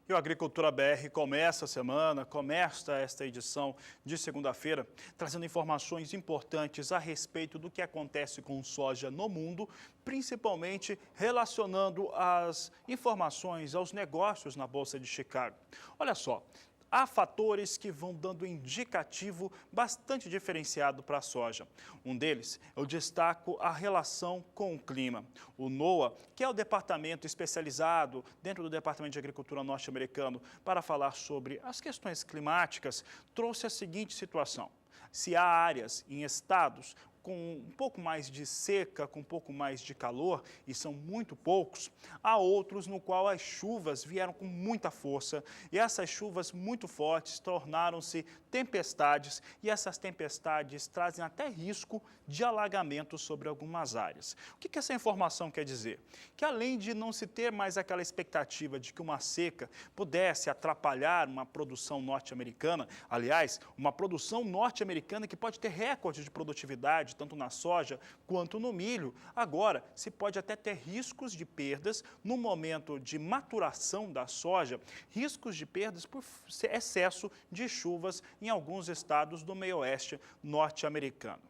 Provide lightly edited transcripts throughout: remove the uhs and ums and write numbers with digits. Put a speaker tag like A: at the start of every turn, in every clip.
A: E o Agricultura BR começa a semana, começa esta edição de segunda-feira, trazendo informações importantes a respeito do que acontece com soja no mundo, principalmente relacionando as informações aos negócios na Bolsa de Chicago. Olha só, há fatores que vão dando indicativo bastante diferenciado para a soja. Um deles, eu destaco a relação com o clima. O NOAA, que é o departamento especializado dentro do Departamento de Agricultura norte-americano para falar sobre as questões climáticas, trouxe a seguinte situação. Se há áreas em estados com um pouco mais de seca, com um pouco mais de calor, e são muito poucos, há outros no qual as chuvas vieram com muita força, e essas chuvas muito fortes tornaram-se tempestades, e essas tempestades trazem até risco de alagamento sobre algumas áreas. O que essa informação quer dizer? Que além de não se ter mais aquela expectativa de que uma seca pudesse atrapalhar uma produção norte-americana, aliás, uma produção norte-americana que pode ter recorde de produtividade, tanto na soja quanto no milho, agora se pode até ter riscos de perdas no momento de maturação da soja, riscos de perdas por excesso de chuvas em alguns estados do meio-oeste norte-americano.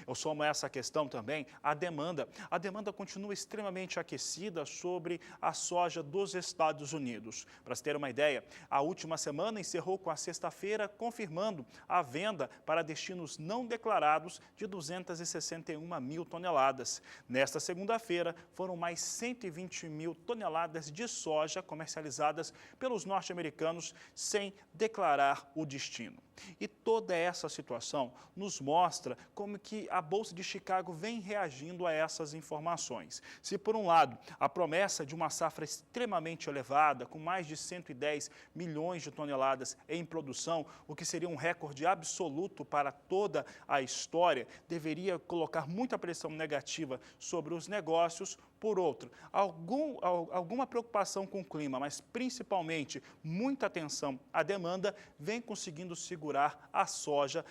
A: Eu somo a essa questão também a demanda. A demanda continua extremamente aquecida sobre a soja dos Estados Unidos. Para se ter uma ideia, a última semana encerrou com a sexta-feira confirmando a venda para destinos não declarados de 261 mil toneladas. Nesta segunda-feira, foram mais 120 mil toneladas de soja comercializadas pelos norte-americanos sem declarar o destino. E toda essa situação nos mostra como que a Bolsa de Chicago vem reagindo a essas informações. Se, por um lado, a promessa de uma safra extremamente elevada, com mais de 110 milhões de toneladas em produção, o que seria um recorde absoluto para toda a história, deveria colocar muita pressão negativa sobre os negócios. Por outro, alguma preocupação com o clima, mas principalmente muita atenção à demanda, vem conseguindo segurar a soja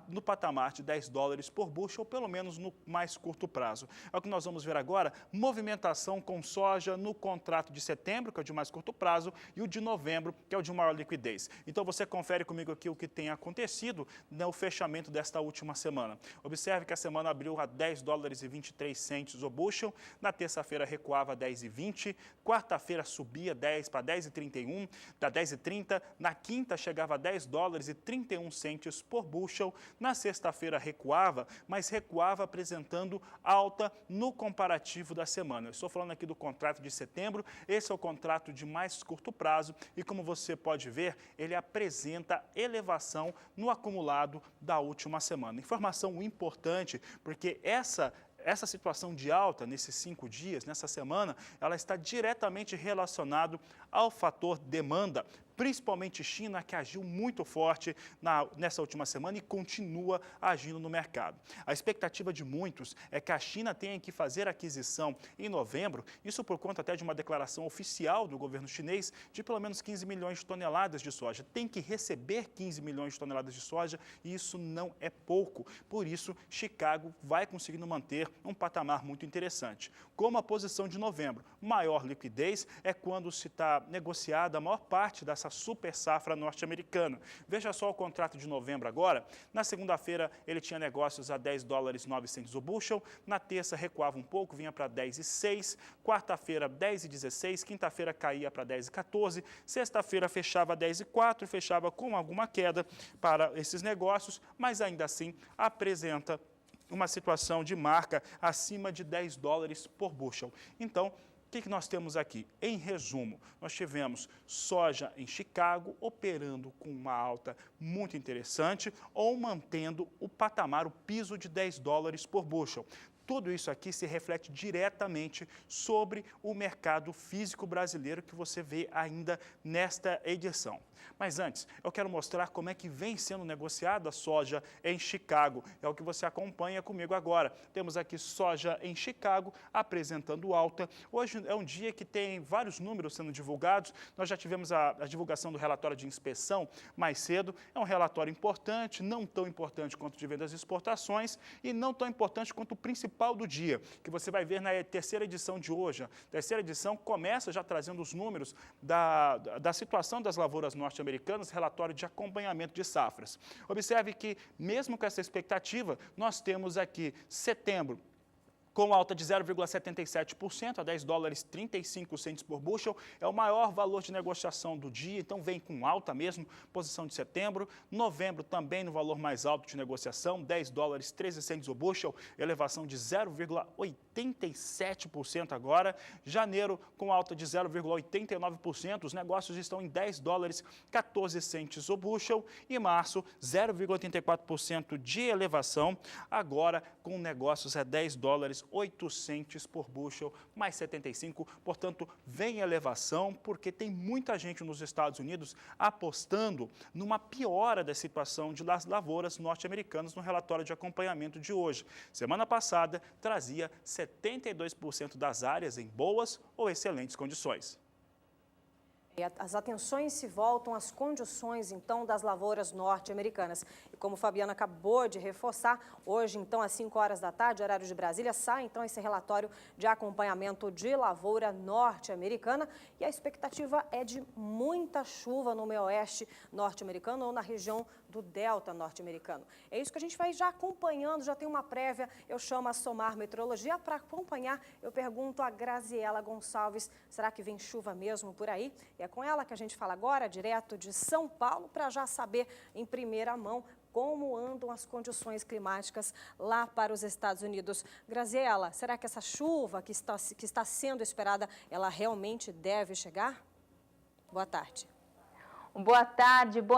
A: no patamar de 10 dólares por bushel, pelo menos no mais curto prazo. É o que nós vamos ver agora, movimentação com soja no contrato de setembro, que é o de mais curto prazo, e o de novembro, que é o de maior liquidez. Então você confere comigo aqui o que tem acontecido no fechamento desta última semana. Observe que a semana abriu a 10 dólares e 23 centes o bushel, na terça-feira recuava a 10,20, quarta-feira subia 10 para 10,31, da 10,30, na quinta chegava a 10 dólares e 31 centes por bushel, na sexta-feira recuava, mas recuava apresentando alta no comparativo da semana. Eu estou falando aqui do contrato de setembro, esse é o contrato de mais curto prazo e, como você pode ver, ele apresenta elevação no acumulado da última semana. Informação importante, porque essa situação de alta nesses 5 dias, nessa semana, ela está diretamente relacionada ao fator demanda, principalmente China, que agiu muito forte nessa última semana e continua agindo no mercado. A expectativa de muitos é que a China tenha que fazer aquisição em novembro, isso por conta até de uma declaração oficial do governo chinês de pelo menos 15 milhões de toneladas de soja. Tem que receber 15 milhões de toneladas de soja e isso não é pouco. Por isso, Chicago vai conseguindo manter um patamar muito interessante. Como a posição de novembro, maior liquidez é quando se está negociada a maior parte dessa super safra norte-americana. Veja só o contrato de novembro agora. Na segunda-feira ele tinha negócios a 10 dólares e 9 centes o bushel, na terça recuava um pouco, vinha para 10,06, quarta-feira 10,16, quinta-feira caía para 10,14, sexta-feira fechava 10,04 e fechava com alguma queda para esses negócios, mas ainda assim apresenta uma situação de marca acima de 10 dólares por bushel. Então, o que nós temos aqui? Em resumo, nós tivemos soja em Chicago operando com uma alta muito interessante ou mantendo o patamar, o piso de 10 dólares por bushel. Tudo isso aqui se reflete diretamente sobre o mercado físico brasileiro que você vê ainda nesta edição. Mas antes, eu quero mostrar como é que vem sendo negociada a soja em Chicago. É o que você acompanha comigo agora. Temos aqui soja em Chicago apresentando alta. Hoje é um dia que tem vários números sendo divulgados. Nós já tivemos a divulgação do relatório de inspeção mais cedo. É um relatório importante, não tão importante quanto o de vendas e exportações e não tão importante quanto o principal principal do dia, que você vai ver na terceira edição de hoje. A terceira edição começa já trazendo os números da situação das lavouras norte-americanas, relatório de acompanhamento de safras. Observe que, mesmo com essa expectativa, nós temos aqui setembro, com alta de 0,77% a 10 dólares 35 centes por bushel, é o maior valor de negociação do dia, então vem com alta mesmo, posição de setembro. Novembro também no valor mais alto de negociação, 10 dólares 13 centes o bushel, elevação de 0,87% agora. Janeiro com alta de 0,89%, os negócios estão em 10 dólares 14 centes o bushel. E março, 0,84% de elevação, agora com negócios a 10 dólares 8 centes por bushel, mais 75, portanto, vem elevação, porque tem muita gente nos Estados Unidos apostando numa piora da situação das lavouras norte-americanas no relatório de acompanhamento de hoje. Semana passada, trazia 72% das áreas em boas ou excelentes condições.
B: As atenções se voltam às condições, então, das lavouras norte-americanas. E como Fabiana acabou de reforçar, hoje, então, às 5 horas da tarde, horário de Brasília, sai, então, esse relatório de acompanhamento de lavoura norte-americana. E a expectativa é de muita chuva no meio oeste norte-americano ou na região do delta norte-americano. É isso que a gente vai já acompanhando, já tem uma prévia. Eu chamo a Somar Meteorologia para acompanhar. Eu pergunto a Graziela Gonçalves, será que vem chuva mesmo por aí? É com ela que a gente fala agora, direto de São Paulo, para já saber em primeira mão como andam as condições climáticas lá para os Estados Unidos. Graziela, será que essa chuva que está sendo esperada, ela realmente deve chegar? Boa tarde.
C: Boa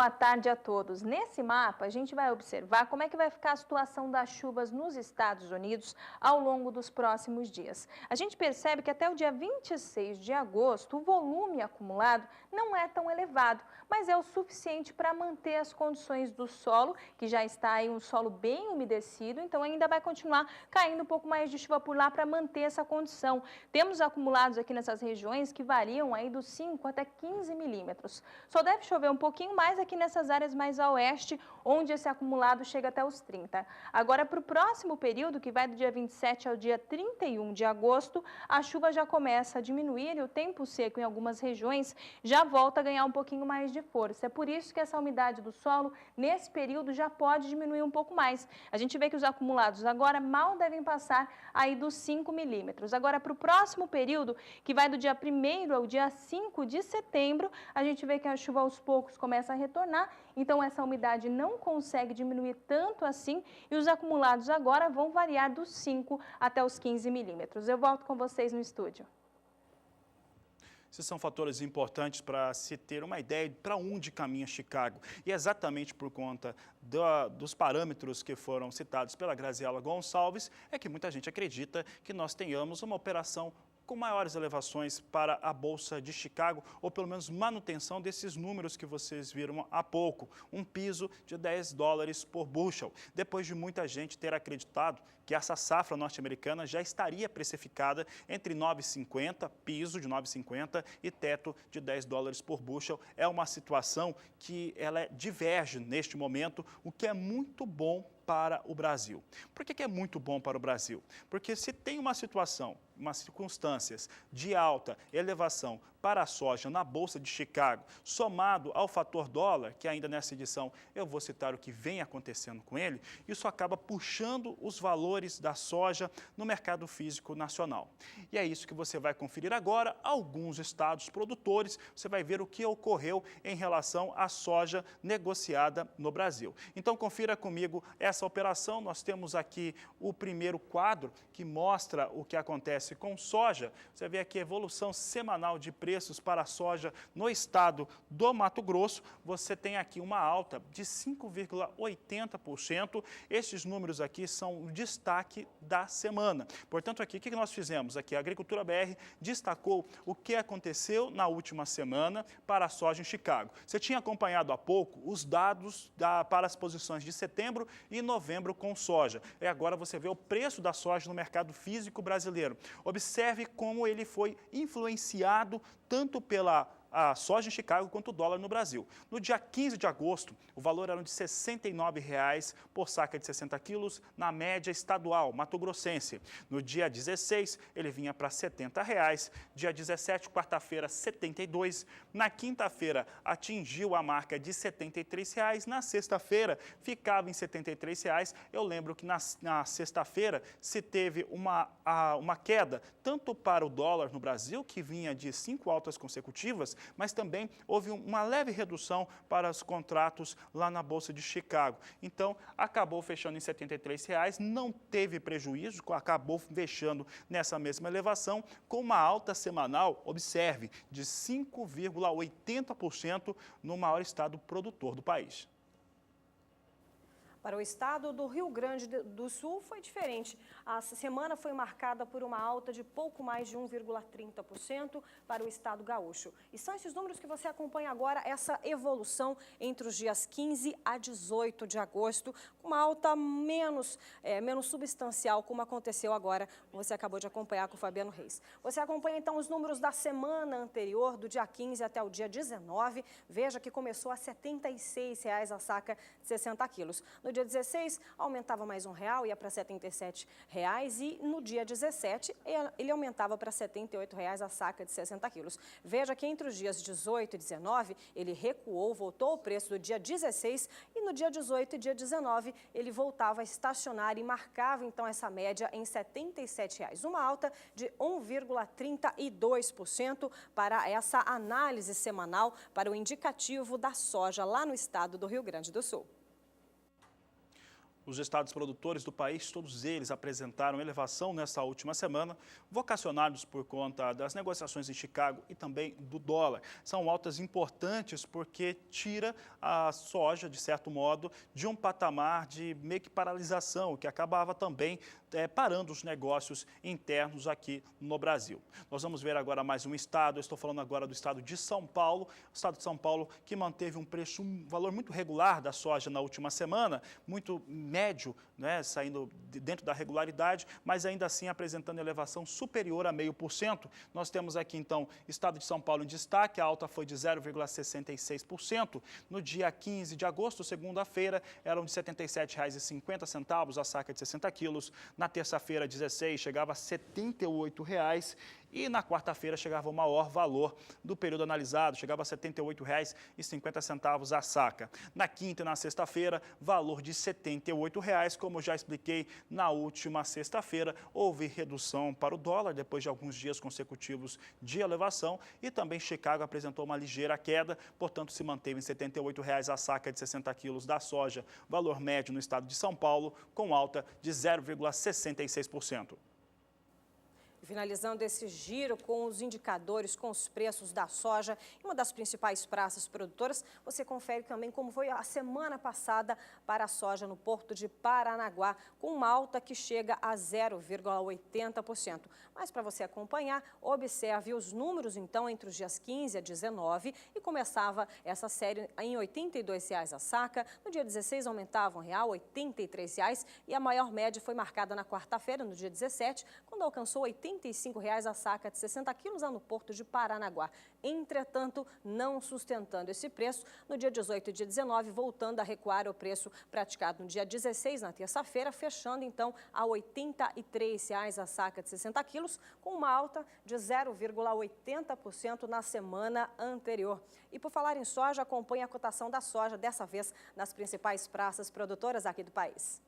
C: tarde a todos. Nesse mapa, a gente vai observar como é que vai ficar a situação das chuvas nos Estados Unidos ao longo dos próximos dias. A gente percebe que até o dia 26 de agosto, o volume acumulado não é tão elevado, mas é o suficiente para manter as condições do solo, que já está aí um solo bem umedecido, então ainda vai continuar caindo um pouco mais de chuva por lá para manter essa condição. Temos acumulados aqui nessas regiões que variam aí dos 5 até 15 milímetros. Só deve chover um pouquinho mais aqui nessas áreas mais a oeste, onde esse acumulado chega até os 30. Agora, para o próximo período, que vai do dia 27 ao dia 31 de agosto, a chuva já começa a diminuir e o tempo seco em algumas regiões já volta a ganhar um pouquinho mais de força. É por isso que essa umidade do solo, nesse período, já pode diminuir um pouco mais. A gente vê que os acumulados agora mal devem passar aí dos 5 milímetros. Agora, para o próximo período, que vai do dia 1º ao dia 5 de setembro, a gente vê que a chuva aos poucos começa a retornar, então essa umidade não consegue diminuir tanto assim e os acumulados agora vão variar dos 5 até os 15 milímetros. Eu volto com vocês no estúdio.
A: Esses são fatores importantes para se ter uma ideia de para onde caminha Chicago. E exatamente por conta dos parâmetros que foram citados pela Graziela Gonçalves, é que muita gente acredita que nós tenhamos uma operação com maiores elevações para a Bolsa de Chicago, ou pelo menos manutenção desses números que vocês viram há pouco, um piso de 10 dólares por bushel, depois de muita gente ter acreditado que essa safra norte-americana já estaria precificada entre 9,50, piso de 9,50 e teto de 10 dólares por bushel. É uma situação que ela diverge neste momento, o que é muito bom para o Brasil. Por que é muito bom para o Brasil? Porque se tem uma situação, umas circunstâncias de alta elevação para a soja na Bolsa de Chicago, somado ao fator dólar, que ainda nessa edição eu vou citar o que vem acontecendo com ele, isso acaba puxando os valores da soja no mercado físico nacional. E é isso que você vai conferir agora, alguns estados produtores, você vai ver o que ocorreu em relação à soja negociada no Brasil. Então confira comigo essa operação, nós temos aqui o primeiro quadro que mostra o que acontece com soja. Você vê aqui a evolução semanal de preços para a soja no estado do Mato Grosso. Você tem aqui uma alta de 5,80%. Estes números aqui são o destaque da semana. Portanto, aqui o que nós fizemos? Aqui a Agricultura BR destacou o que aconteceu na última semana para a soja em Chicago. Você tinha acompanhado há pouco os dados para as posições de setembro e novembro com soja. E agora você vê o preço da soja no mercado físico brasileiro. Observe como ele foi influenciado tanto pela a soja em Chicago quanto o dólar no Brasil. No dia 15 de agosto, o valor era de R$ 69,00 por saca de 60 quilos na média estadual, mato-grossense. No dia 16, ele vinha para R$ 70,00. Dia 17, quarta-feira, R$ 72,00. Na quinta-feira, atingiu a marca de R$ 73,00. Na sexta-feira, ficava em R$ 73,00. Eu lembro que na sexta-feira se teve uma queda, tanto para o dólar no Brasil, que vinha de 5 altas consecutivas, mas também houve uma leve redução para os contratos lá na Bolsa de Chicago. Então, acabou fechando em R$ 73,00, não teve prejuízo, acabou fechando nessa mesma elevação, com uma alta semanal, observe, de 5,80% no maior estado produtor do país.
B: Para o estado do Rio Grande do Sul foi diferente. A semana foi marcada por uma alta de pouco mais de 1,30% para o estado gaúcho. E são esses números que você acompanha agora, essa evolução entre os dias 15 a 18 de agosto, com uma alta menos substancial, como aconteceu agora, como você acabou de acompanhar com o Fabiano Reis. Você acompanha então os números da semana anterior, do dia 15 até o dia 19. Veja que começou a R$ 76,00 a saca de 60 quilos. No dia 16, aumentava mais R$1, ia para R$ 77,00 e no dia 17, ele aumentava para R$ 78,00 a saca de 60 quilos. Veja que entre os dias 18 e 19, ele recuou, voltou ao preço do dia 16 e no dia 18 e dia 19, ele voltava a estacionar e marcava então essa média em R$ 77,00. Uma alta de 1,32% para essa análise semanal para o indicativo da soja lá no estado do Rio Grande do Sul.
A: Os estados produtores do país, todos eles apresentaram elevação nessa última semana, vocacionados por conta das negociações em Chicago e também do dólar. São altas importantes porque tira a soja, de certo modo, de um patamar de meio que paralisação, que acabava também parando os negócios internos aqui no Brasil. Nós vamos ver agora mais um estado, eu estou falando agora do estado de São Paulo, o estado de São Paulo que manteve um valor muito regular da soja na última semana, muito médio, né, saindo dentro da regularidade, mas ainda assim apresentando elevação superior a 0,5%. Nós temos aqui então estado de São Paulo em destaque, a alta foi de 0,66%. No dia 15 de agosto, segunda-feira, eram de R$ 77,50 a saca de 60 quilos. Na terça-feira, 16, chegava a R$ 78,00 e na quarta-feira chegava o maior valor do período analisado, chegava a R$ 78,50 a saca. Na quinta e na sexta-feira, valor de R$ 78,00, como eu já expliquei na última sexta-feira, houve redução para o dólar depois de alguns dias consecutivos de elevação e também Chicago apresentou uma ligeira queda, portanto se manteve em R$ 78,00 a saca de 60 quilos da soja, valor médio no estado de São Paulo, com alta de 0,66%.
B: Finalizando esse giro com os indicadores, com os preços da soja em uma das principais praças produtoras, você confere também como foi a semana passada para a soja no Porto de Paranaguá, com uma alta que chega a 0,80%. Mas para você acompanhar, observe os números então entre os dias 15 a 19 e começava essa série em R$ 82,00 a saca, no dia 16 aumentava R$1, R$ 83,00 e a maior média foi marcada na quarta-feira, no dia 17, quando alcançou R$ 85,00 a saca de 60 quilos lá no Porto de Paranaguá. Entretanto, não sustentando esse preço, no dia 18 e dia 19, voltando a recuar o preço praticado no dia 16, na terça-feira, fechando então a R$ 83,00 a saca de 60 quilos, com uma alta de 0,80% na semana anterior. E por falar em soja, acompanhe a cotação da soja, dessa vez nas principais praças produtoras aqui do país.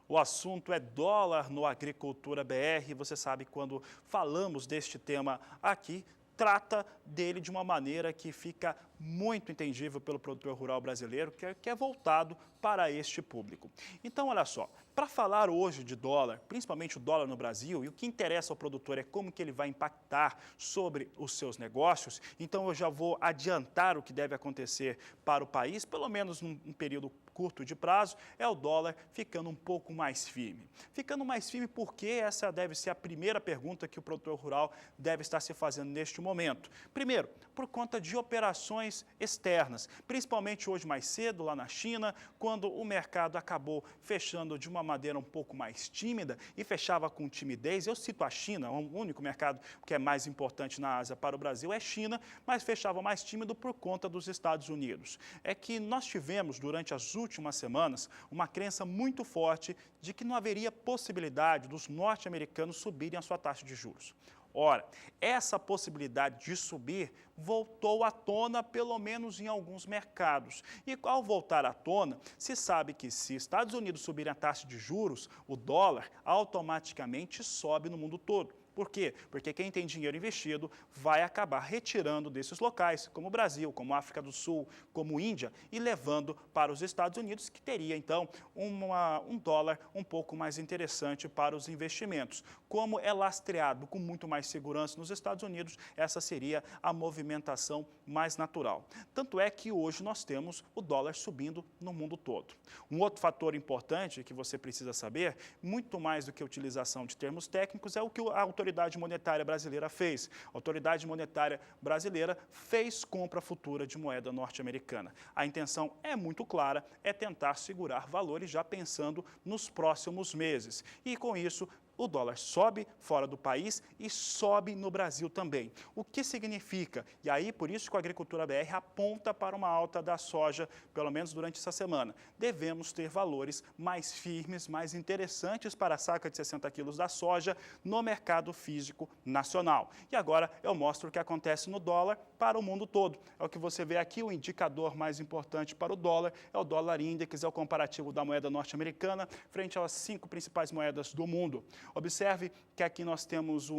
A: O assunto é dólar no Agricultura BR. Você sabe, quando falamos deste tema aqui, trata dele de uma maneira que fica muito entendível pelo produtor rural brasileiro, que é voltado para este público. Então, olha só, para falar hoje de dólar, principalmente o dólar no Brasil, e o que interessa ao produtor é como que ele vai impactar sobre os seus negócios, então eu já vou adiantar o que deve acontecer para o país, pelo menos num período curto de prazo, é o dólar ficando um pouco mais firme. Ficando mais firme porque essa deve ser a primeira pergunta que o produtor rural deve estar se fazendo neste momento. Primeiro, por conta de operações externas, principalmente hoje mais cedo lá na China, quando o mercado acabou fechando de uma maneira um pouco mais tímida e fechava com timidez. Eu cito a China, o único mercado que é mais importante na Ásia para o Brasil é China, mas fechava mais tímido por conta dos Estados Unidos. É que nós tivemos durante as últimas semanas uma crença muito forte de que não haveria possibilidade dos norte-americanos subirem a sua taxa de juros. Ora, essa possibilidade de subir voltou à tona, pelo menos em alguns mercados. E ao voltar à tona, se sabe que se Estados Unidos subirem a taxa de juros, o dólar automaticamente sobe no mundo todo. Por quê? Porque quem tem dinheiro investido vai acabar retirando desses locais, como o Brasil, como a África do Sul, como a Índia, e levando para os Estados Unidos, que teria, então, um dólar um pouco mais interessante para os investimentos. Como é lastreado com muito mais segurança nos Estados Unidos, essa seria a movimentação mais natural. Tanto é que hoje nós temos o dólar subindo no mundo todo. Um outro fator importante que você precisa saber, muito mais do que a utilização de termos técnicos, é o que a Autoridade Monetária Brasileira fez. A Autoridade Monetária Brasileira fez compra futura de moeda norte-americana. A intenção é muito clara, é tentar segurar valores já pensando nos próximos meses. E com isso, o dólar sobe fora do país e sobe no Brasil também. O que significa? E aí, por isso que a Agricultura BR aponta para uma alta da soja, pelo menos durante essa semana. Devemos ter valores mais firmes, mais interessantes para a saca de 60 quilos da soja no mercado físico nacional. E agora eu mostro o que acontece no dólar para o mundo todo. É o que você vê aqui, o indicador mais importante para o dólar é o dólar índice, é o comparativo da moeda norte-americana frente às 5 principais moedas do mundo. Observe que aqui nós temos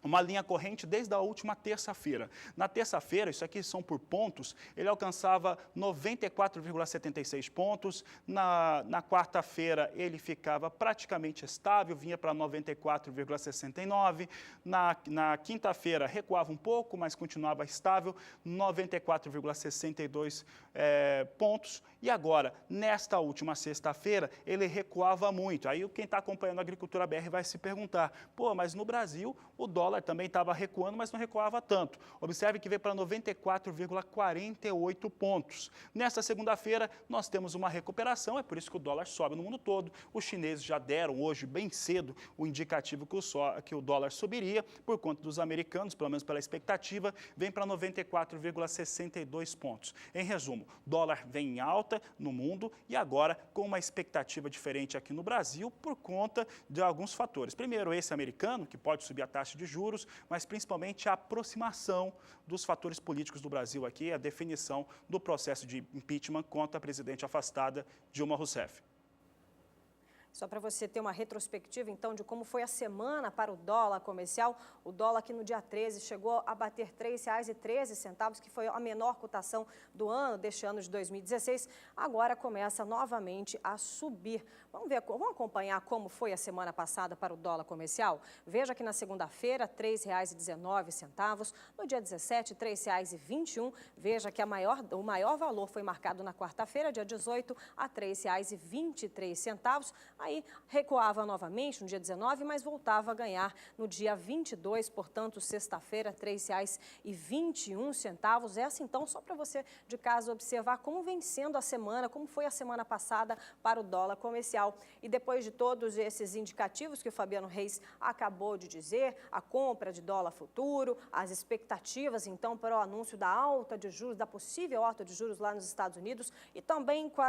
A: uma linha corrente desde a última terça-feira. Na terça-feira, isso aqui são por pontos, ele alcançava 94,76 pontos. Na quarta-feira, ele ficava praticamente estável, vinha para 94,69. Na quinta-feira, recuava um pouco, mas continuava estável, 94,62 pontos. E agora, nesta última sexta-feira, ele recuava muito. Aí quem está acompanhando a Agricultura BR vai se perguntar, pô, mas no Brasil o dólar também estava recuando, mas não recuava tanto. Observe que veio para 94,48 pontos. Nesta segunda-feira, nós temos uma recuperação, é por isso que o dólar sobe no mundo todo. Os chineses já deram hoje, bem cedo, o indicativo que o dólar subiria, por conta dos americanos, pelo menos pela expectativa, vem para 94,62 pontos. Em resumo, dólar vem em alta no mundo e agora com uma expectativa diferente aqui no Brasil por conta de alguns fatores. Primeiro, esse americano, que pode subir a taxa de juros, mas principalmente a aproximação dos fatores políticos do Brasil aqui, a definição do processo de impeachment contra a presidente afastada Dilma Rousseff.
B: Só para você ter uma retrospectiva, então, de como foi a semana para o dólar comercial. O dólar aqui no dia 13 chegou a bater R$ 3,13, que foi a menor cotação do ano, deste ano de 2016. Agora começa novamente a subir. Vamos acompanhar como foi a semana passada para o dólar comercial? Veja que na segunda-feira, R$ 3,19. No dia 17, R$ 3,21. Veja que o maior valor foi marcado na quarta-feira, dia 18, a R$ 3,23. Aí recuava novamente no dia 19, mas voltava a ganhar no dia 22, portanto, sexta-feira, R$ 3,21. Essa, então, só para você de casa observar como vem sendo a semana, como foi a semana passada para o dólar comercial. E depois de todos esses indicativos que o Fabiano Reis acabou de dizer, a compra de dólar futuro, as expectativas, então, para o anúncio da alta de juros, da possível alta de juros lá nos Estados Unidos e também com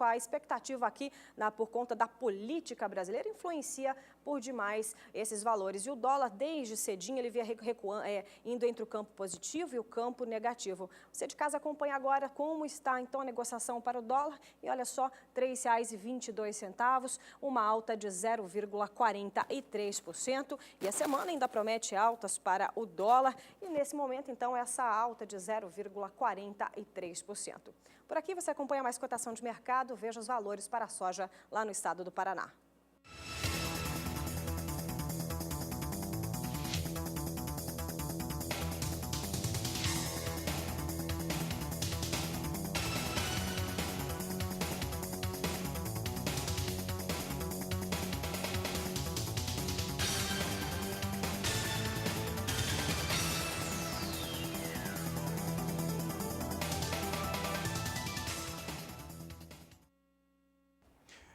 B: a expectativa aqui por conta da política brasileira influencia por demais esses valores. E o dólar, desde cedinho, ele vinha indo entre o campo positivo e o campo negativo. Você de casa acompanha agora como está, então, a negociação para o dólar. E olha só, R$ 3,22, uma alta de 0,43%. E a semana ainda promete altas para o dólar. E nesse momento, então, essa alta de 0,43%. Por aqui você acompanha mais cotação de mercado, veja os valores para a soja lá no estado do Paraná.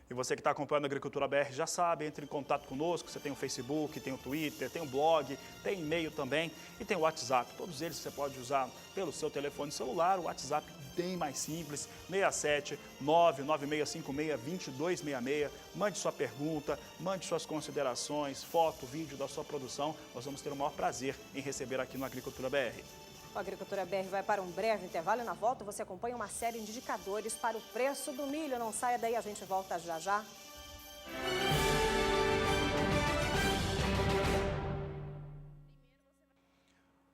A: E você que está acompanhando a Agricultura BR já sabe, entre em contato conosco, você tem o Facebook, tem o Twitter, tem o blog, tem e-mail também e tem o WhatsApp. Todos eles você pode usar pelo seu telefone celular, o WhatsApp bem mais simples, 67 99656 2266. Mande sua pergunta, mande suas considerações, foto, vídeo da sua produção. Nós vamos ter o maior prazer em receber aqui no Agricultura BR.
B: A Agricultura BR vai para um breve intervalo e na volta você acompanha uma série de indicadores para o preço do milho. Não saia daí, a gente volta já já.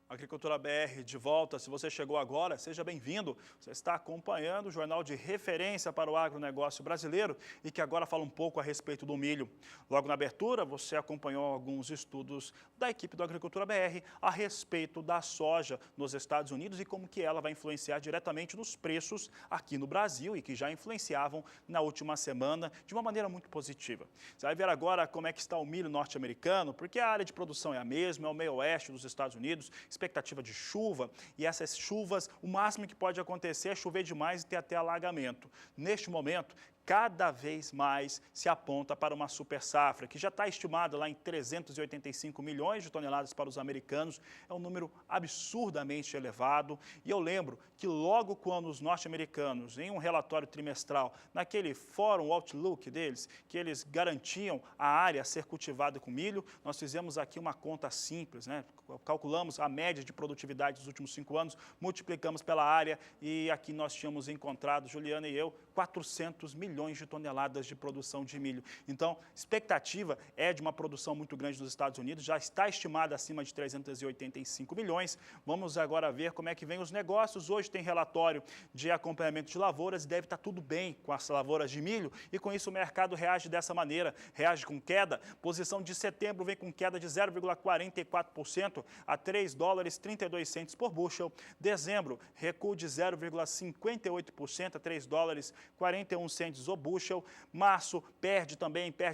A: Agricultura BR de volta. Se você chegou agora, seja bem-vindo. Você está acompanhando o jornal de referência para o agronegócio brasileiro e que agora fala um pouco a respeito do milho. Logo na abertura, você acompanhou alguns estudos da equipe do Agricultura BR a respeito da soja nos Estados Unidos e como que ela vai influenciar diretamente nos preços aqui no Brasil e que já influenciavam na última semana de uma maneira muito positiva. Você vai ver agora como é que está o milho norte-americano, porque a área de produção é a mesma, é o meio oeste dos Estados Unidos, expectativa de chuva, e essas chuvas, o máximo que pode acontecer é chover demais e ter até alagamento. Neste momento, cada vez mais se aponta para uma super safra, que já está estimada lá em 385 milhões de toneladas para os americanos. É um número absurdamente elevado. E eu lembro que logo quando os norte-americanos, em um relatório trimestral, naquele fórum Outlook deles, que eles garantiam a área a ser cultivada com milho, nós fizemos aqui uma conta simples, né? Calculamos a média de produtividade dos últimos 5 anos, multiplicamos pela área e aqui nós tínhamos encontrado, Juliana e eu, 400 milhões de toneladas de produção de milho. Então, expectativa é de uma produção muito grande nos Estados Unidos, já está estimada acima de 385 milhões. Vamos agora ver como é que vem os negócios. Hoje tem relatório de acompanhamento de lavouras e deve estar tudo bem com as lavouras de milho e com isso o mercado reage dessa maneira, reage com queda. Posição de setembro vem com queda de 0,44% a 3 dólares 32 centes por bushel. Dezembro, recuo de 0,58% a 3 dólares 41 centes o bushel. Março perde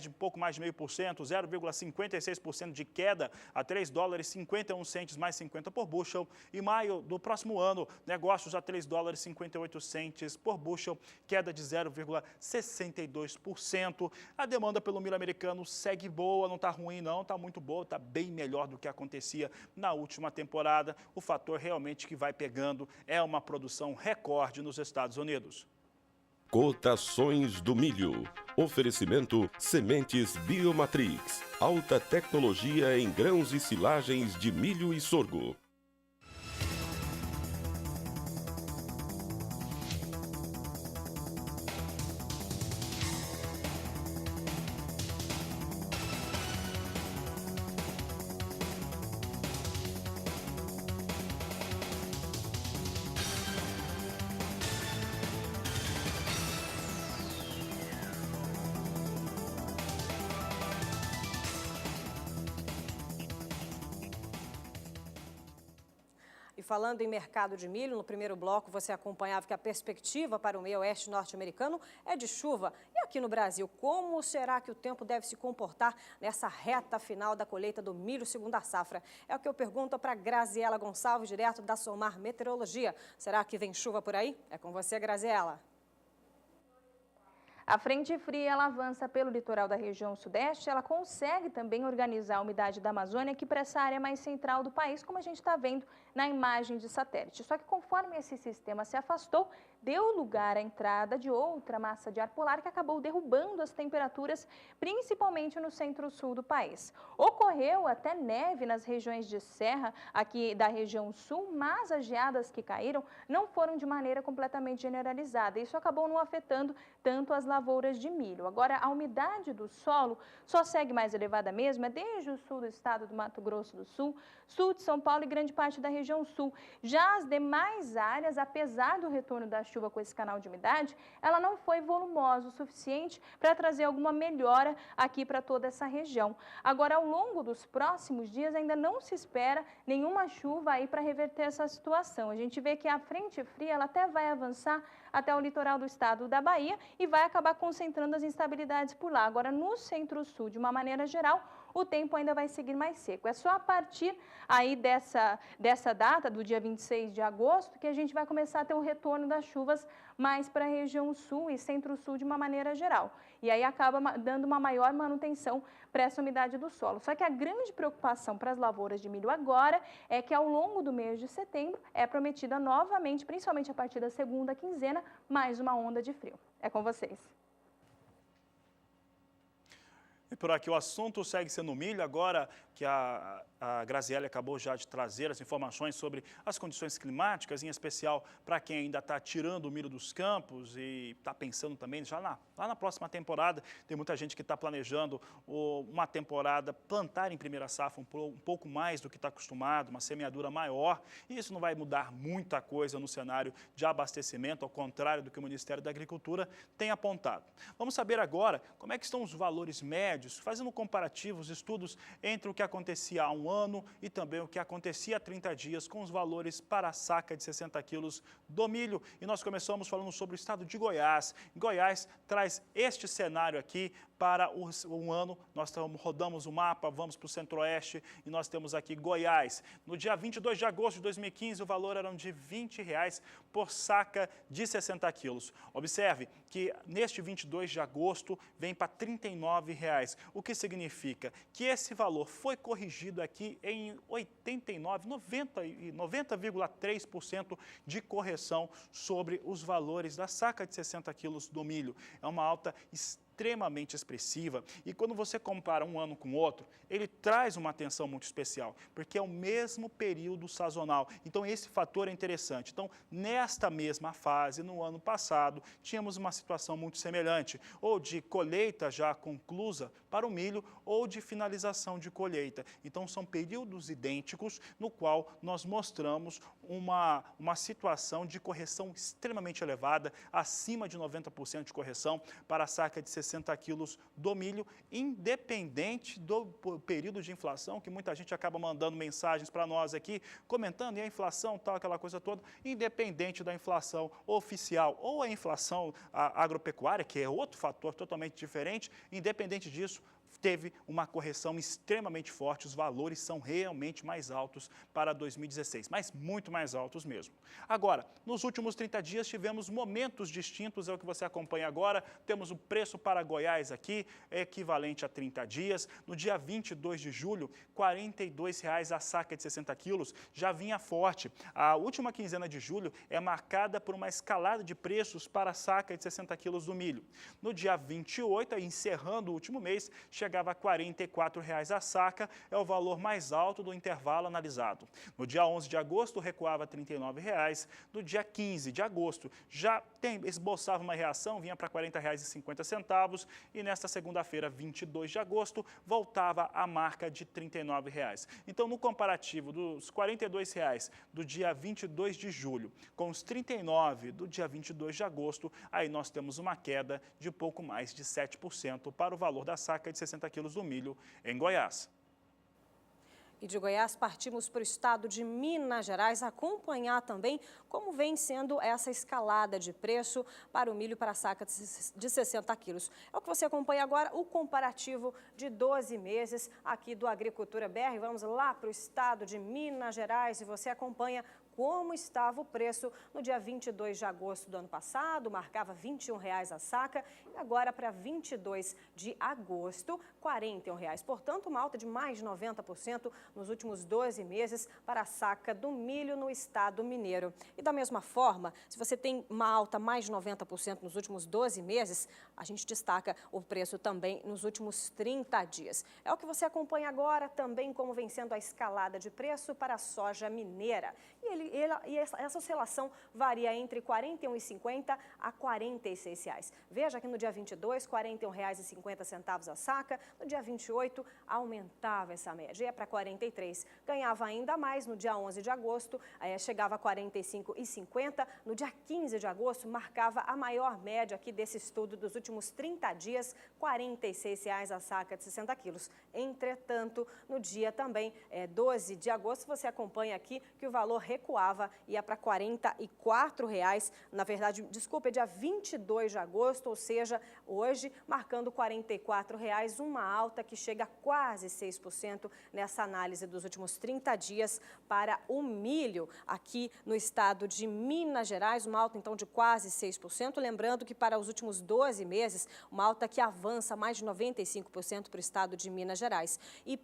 A: um pouco mais de 0,5%, 0,56% de queda a 3 dólares 51 centes mais 50 por bushel. E maio do próximo ano, negócios a 3 dólares 58 centes por bushel, queda de 0,62%. A demanda pelo milho americano segue boa, não está ruim não, está muito boa, está bem melhor do que acontecia na última temporada. O fator realmente que vai pegando é uma produção recorde nos Estados Unidos.
D: Cotações do milho. Oferecimento Sementes Biomatrix. Alta tecnologia em grãos e silagens de milho e sorgo.
B: E falando em mercado de milho, no primeiro bloco você acompanhava que a perspectiva para o meio oeste norte-americano é de chuva. E aqui no Brasil, como será que o tempo deve se comportar nessa reta final da colheita do milho segunda safra? É o que eu pergunto para Graziela Gonçalves, direto da Somar Meteorologia. Será que vem chuva por aí? É com você, Graziela.
C: A frente fria ela avança pelo litoral da região sudeste, ela consegue também organizar a umidade da Amazônia aqui para essa área mais central do país, como a gente está vendo na imagem de satélite. Só que conforme esse sistema se afastou, deu lugar à entrada de outra massa de ar polar que acabou derrubando as temperaturas, principalmente no centro-sul do país. Ocorreu até neve nas regiões de serra aqui da região sul, mas as geadas que caíram não foram de maneira completamente generalizada. Isso acabou não afetando tanto as lavouras de milho. Agora, a umidade do solo só segue mais elevada mesmo, é desde o sul do estado do Mato Grosso do Sul, sul de São Paulo e grande parte da região sul. Já as demais áreas, apesar do retorno da chuva com esse canal de umidade, ela não foi volumosa o suficiente para trazer alguma melhora aqui para toda essa região. Agora, ao longo dos próximos dias, ainda não se espera nenhuma chuva aí para reverter essa situação. A gente vê que a frente fria ela até vai avançar até o litoral do estado da Bahia e vai acabar concentrando as instabilidades por lá. Agora, no centro-sul, de uma maneira geral, o tempo ainda vai seguir mais seco. É só a partir aí dessa data, do dia 26 de agosto, que a gente vai começar a ter o retorno das chuvas mais para a região sul e centro-sul de uma maneira geral. E aí acaba dando uma maior manutenção para essa umidade do solo. Só que a grande preocupação para as lavouras de milho agora é que ao longo do mês de setembro é prometida novamente, principalmente a partir da segunda quinzena, mais uma onda de frio. É com vocês.
A: E por aqui o assunto segue sendo milho, agora que a Graziele acabou já de trazer as informações sobre as condições climáticas, em especial para quem ainda está tirando o milho dos campos e está pensando também já lá na próxima temporada. Tem muita gente que está planejando uma temporada, plantar em primeira safra um pouco mais do que está acostumado, uma semeadura maior, e isso não vai mudar muita coisa no cenário de abastecimento, ao contrário do que o Ministério da Agricultura tem apontado. Vamos saber agora como é que estão os valores médios, fazendo comparativos, estudos entre o que acontecia há um ano e também o que acontecia há 30 dias com os valores para a saca de 60 quilos do milho. E nós começamos falando sobre o estado de Goiás. Goiás traz este cenário aqui para um ano. Nós rodamos o mapa, vamos para o centro-oeste e nós temos aqui Goiás. No dia 22 de agosto de 2015, o valor era de R$ 20 por saca de 60 quilos. Observe que neste 22 de agosto vem para R$ 39, o que significa que esse valor foi corrigido aqui em 90,3% de correção sobre os valores da saca de 60 quilos do milho. É uma alta extremamente expressiva, e quando você compara um ano com o outro, ele traz uma atenção muito especial, porque é o mesmo período sazonal, então esse fator é interessante. Então, nesta mesma fase, no ano passado, tínhamos uma situação muito semelhante, ou de colheita já conclusa para o milho, ou de finalização de colheita. Então, são períodos idênticos, no qual nós mostramos uma situação de correção extremamente elevada, acima de 90% de correção para a saca de 60 quilos do milho, independente do período de inflação, que muita gente acaba mandando mensagens para nós aqui, comentando, e a inflação, tal, aquela coisa toda, independente da inflação oficial ou a inflação agropecuária, que é outro fator totalmente diferente, independente disso, teve uma correção extremamente forte, os valores são realmente mais altos para 2016, mas muito mais altos mesmo. Agora, nos últimos 30 dias tivemos momentos distintos, é o que você acompanha agora, temos o preço para Goiás aqui, equivalente a 30 dias, no dia 22 de julho, R$ 42,00 a saca de 60 quilos, já vinha forte. A última quinzena de julho é marcada por uma escalada de preços para a saca de 60 quilos do milho. No dia 28, encerrando o último mês, chegava a R$ 44,00 a saca, é o valor mais alto do intervalo analisado. No dia 11 de agosto, recuava a R$ 39,00. No dia 15 de agosto, já esboçava uma reação, vinha para R$ 40,50. E nesta segunda-feira, 22 de agosto, voltava à marca de R$ 39,00. Então, no comparativo dos R$ 42,00 do dia 22 de julho com os R$ 39,00 do dia 22 de agosto, aí nós temos uma queda de pouco mais de 7% para o valor da saca de 60 quilos do milho em Goiás.
B: E de Goiás partimos para o estado de Minas Gerais acompanhar também como vem sendo essa escalada de preço para o milho para a saca de 60 quilos. É o que você acompanha agora, o comparativo de 12 meses aqui do Agricultura BR. Vamos lá para o estado de Minas Gerais e você acompanha como estava o preço no dia 22 de agosto do ano passado, marcava R$ 21,00 a saca, e agora para 22 de agosto, R$ 41,00. Portanto, uma alta de mais de 90% nos últimos 12 meses para a saca do milho no estado mineiro. E da mesma forma, se você tem uma alta mais de 90% nos últimos 12 meses, a gente destaca o preço também nos últimos 30 dias. É o que você acompanha agora também como vem sendo a escalada de preço para a soja mineira. E essa oscilação varia entre R$ 41,50 a R$ 46,00. Veja que no dia 22, R$ 41,50 a saca, no dia 28 aumentava essa média, ia para R$ 43,00. Ganhava ainda mais no dia 11 de agosto, chegava a R$ 45,50. No dia 15 de agosto, marcava a maior média aqui desse estudo dos últimos 30 dias, R$ 46,00 a saca de 60 quilos. Entretanto, no dia também 12 de agosto, você acompanha aqui que o valor recuava, ia para R$ 44,00. Na verdade, desculpa, é dia 22 de agosto, ou seja, hoje, marcando R$ 44,00, uma alta que chega a quase 6% nessa análise dos últimos 30 dias para o milho aqui no estado de Minas Gerais, uma alta então de quase 6%, lembrando que para os últimos 12 meses, uma alta que avança mais de 95% para o estado de Minas Gerais. E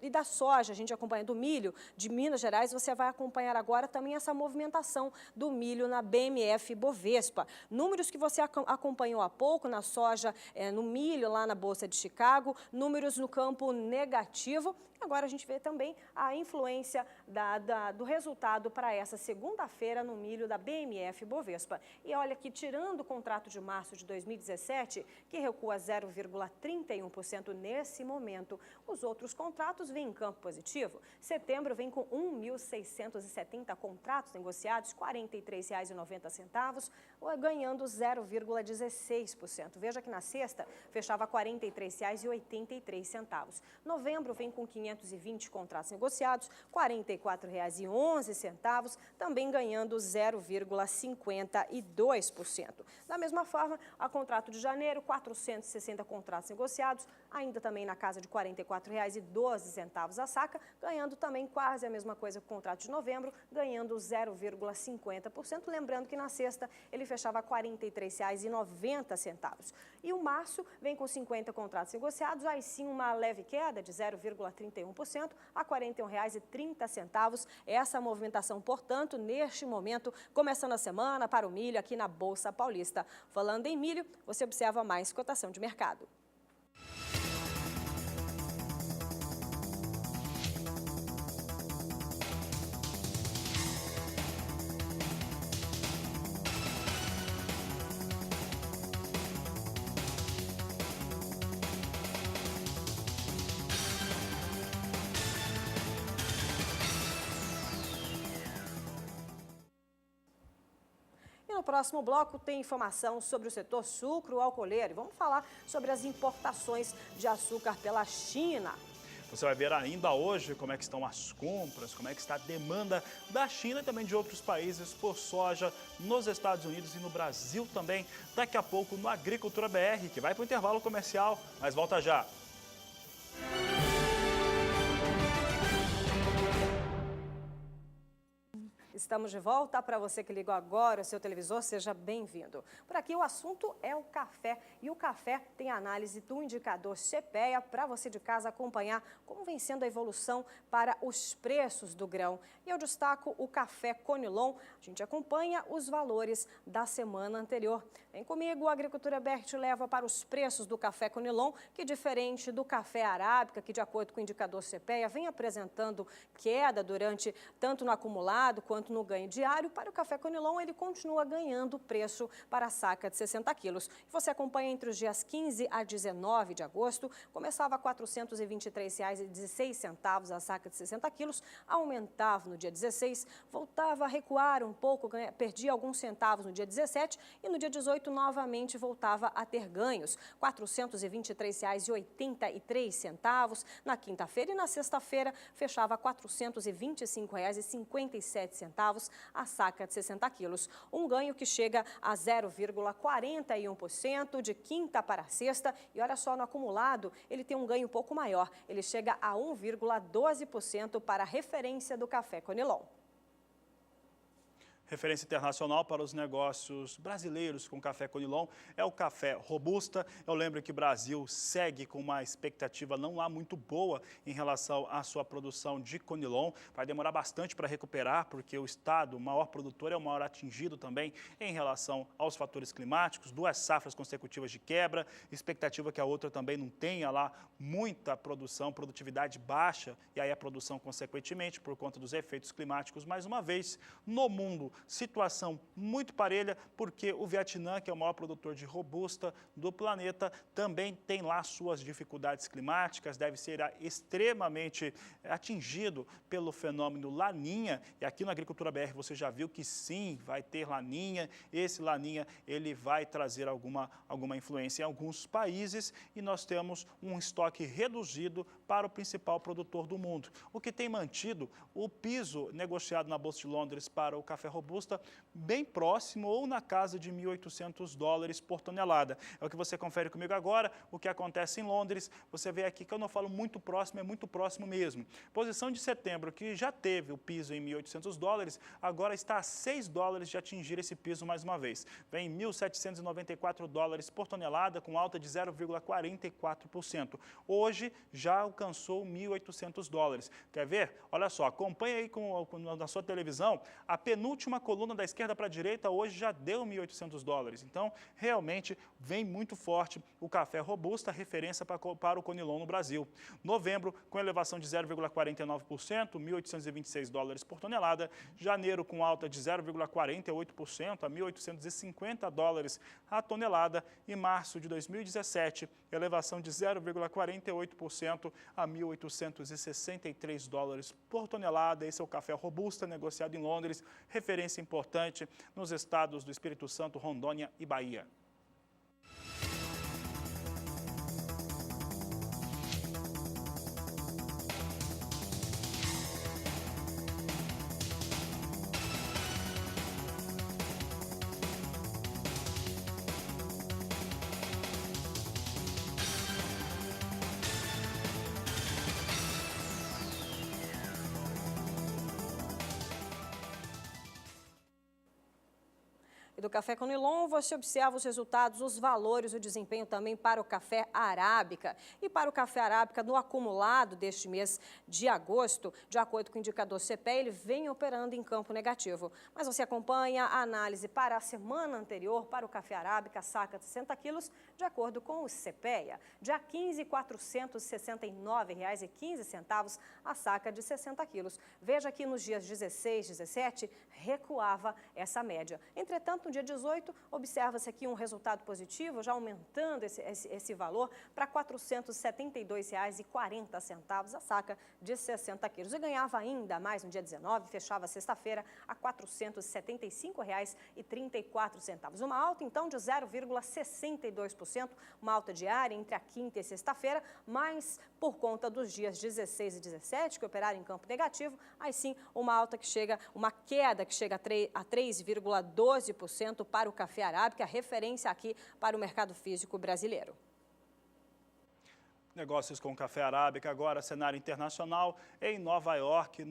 B: da soja, a gente acompanha do milho de Minas Gerais, você vai acompanhar agora também essa movimentação do milho na BMF Bovespa. Números que você acompanhou há pouco na soja, no milho lá na Bolsa de Chicago, números no campo negativo. Agora a gente vê também a influência do resultado para essa segunda-feira no milho da BMF Bovespa. E olha que tirando o contrato de março de 2017, que recua 0,31% nesse momento, os outros contratos vêm em campo positivo. Setembro vem com 1.670 contratos negociados, R$ 43,90, ganhando 0,16%. Veja que na sexta fechava R$ 43,83. Novembro vem com 520 contratos negociados, R$ 44,11, também ganhando 0,52%. Da mesma forma, a contrato de janeiro, 460 contratos negociados, ainda também na casa de R$ 44,12 a saca, ganhando também quase a mesma coisa que o contrato de novembro, ganhando 0,50%. Lembrando que na sexta ele fechava R$ 43,90. E o março vem com 50 contratos negociados, aí sim uma leve queda de 0,31% a R$ 41,30. Essa movimentação, portanto, neste momento, começando a semana para o milho aqui na Bolsa Paulista. Falando em milho, você observa mais cotação de mercado. No próximo bloco tem informação sobre o setor sucro-alcooleiro. Vamos falar sobre as importações de açúcar pela China.
A: Você vai ver ainda hoje como é que estão as compras, como é que está a demanda da China e também de outros países por soja nos Estados Unidos e no Brasil também. Daqui a pouco no Agricultura BR, que vai para o intervalo comercial, mas volta já.
B: Estamos de volta. Para você que ligou agora o seu televisor, seja bem-vindo. Por aqui o assunto é o café e o café tem a análise do indicador CPEA para você de casa acompanhar como vem sendo a evolução para os preços do grão. E eu destaco o café Conilon. A gente acompanha os valores da semana anterior. Vem comigo, o Agricultura BR te leva para os preços do café Conilon, que diferente do café arábica, que de acordo com o indicador CPEA vem apresentando queda durante tanto no acumulado quanto no ganho diário. Para o café Conilon, ele continua ganhando preço para a saca de 60 quilos. Você acompanha entre os dias 15 a 19 de agosto, começava a R$ 423,16 a saca de 60 quilos, aumentava no dia 16, voltava a recuar um pouco, perdia alguns centavos no dia 17 e no dia 18 novamente voltava a ter ganhos, R$ 423,83 na quinta-feira e na sexta-feira fechava R$ 425,57 a saca de 60 quilos. Um ganho que chega a 0,41% de quinta para sexta. E olha só, no acumulado, ele tem um ganho um pouco maior. Ele chega a 1,12% para a referência do café Conilon.
A: Referência internacional para os negócios brasileiros com café Conilon é o café Robusta. Eu lembro que o Brasil segue com uma expectativa não lá muito boa em relação à sua produção de Conilon. Vai demorar bastante para recuperar, porque o estado, o maior produtor, é o maior atingido também em relação aos fatores climáticos, 2 safras consecutivas de quebra, expectativa que a outra também não tenha lá muita produção, produtividade baixa, e aí a produção consequentemente por conta dos efeitos climáticos. Mais uma vez, no mundo, situação muito parelha, porque o Vietnã, que é o maior produtor de Robusta do planeta, também tem lá suas dificuldades climáticas, deve ser extremamente atingido pelo fenômeno Laninha, e aqui na Agricultura BR você já viu que sim, vai ter Laninha. Esse Laninha, ele vai trazer alguma influência em alguns países, e nós temos um estoque reduzido para o principal produtor do mundo, o que tem mantido o piso negociado na Bolsa de Londres para o café Robusta bem próximo ou na casa de $1.800 por tonelada. É o que você confere comigo agora, o que acontece em Londres. Você vê aqui que eu não falo muito próximo, é muito próximo mesmo. Posição de setembro, que já teve o piso em $1.800, agora está a $6 de atingir esse piso mais uma vez. Vem $1.794 por tonelada, com alta de 0,44%. Hoje já alcançou $1.800. Quer ver? Olha só, acompanha aí na sua televisão, a penúltima coluna da esquerda para a direita hoje já deu $1.800. Então, realmente, vem muito forte o café Robusta, referência para o Conilon no Brasil. Novembro, com elevação de 0,49%, $1.826 por tonelada. Janeiro, com alta de 0,48% a $1.850 a tonelada. E março de 2017, elevação de 0,48% a $1.863 por tonelada. Esse é o café Robusta, negociado em Londres, referência importante nos estados do Espírito Santo, Rondônia e Bahia.
B: E do café Conilon, você observa os resultados, os valores, o desempenho também para o café arábica. E para o café arábica, no acumulado deste mês de agosto, de acordo com o indicador CPEA, ele vem operando em campo negativo. Mas você acompanha a análise para a semana anterior para o café arábica, saca de 60 quilos, de acordo com o CPEA. Dia 15, R$ 469,15 a saca de 60 quilos. Veja que nos dias 16, 17, recuava essa média. Entretanto, no dia 18, observa-se aqui um resultado positivo, já aumentando esse valor para R$ 472,40 a saca de 60 quilos. E ganhava ainda mais no dia 19, fechava sexta-feira a R$ 475,34. Uma alta, então, de 0,62%, uma alta diária entre a quinta e sexta-feira, mas por conta dos dias 16 e 17, que operaram em campo negativo, aí sim uma queda que chega a 3,12% para o café arábica, referência aqui para o mercado físico brasileiro.
A: Negócios com café arábica, agora cenário internacional em Nova York,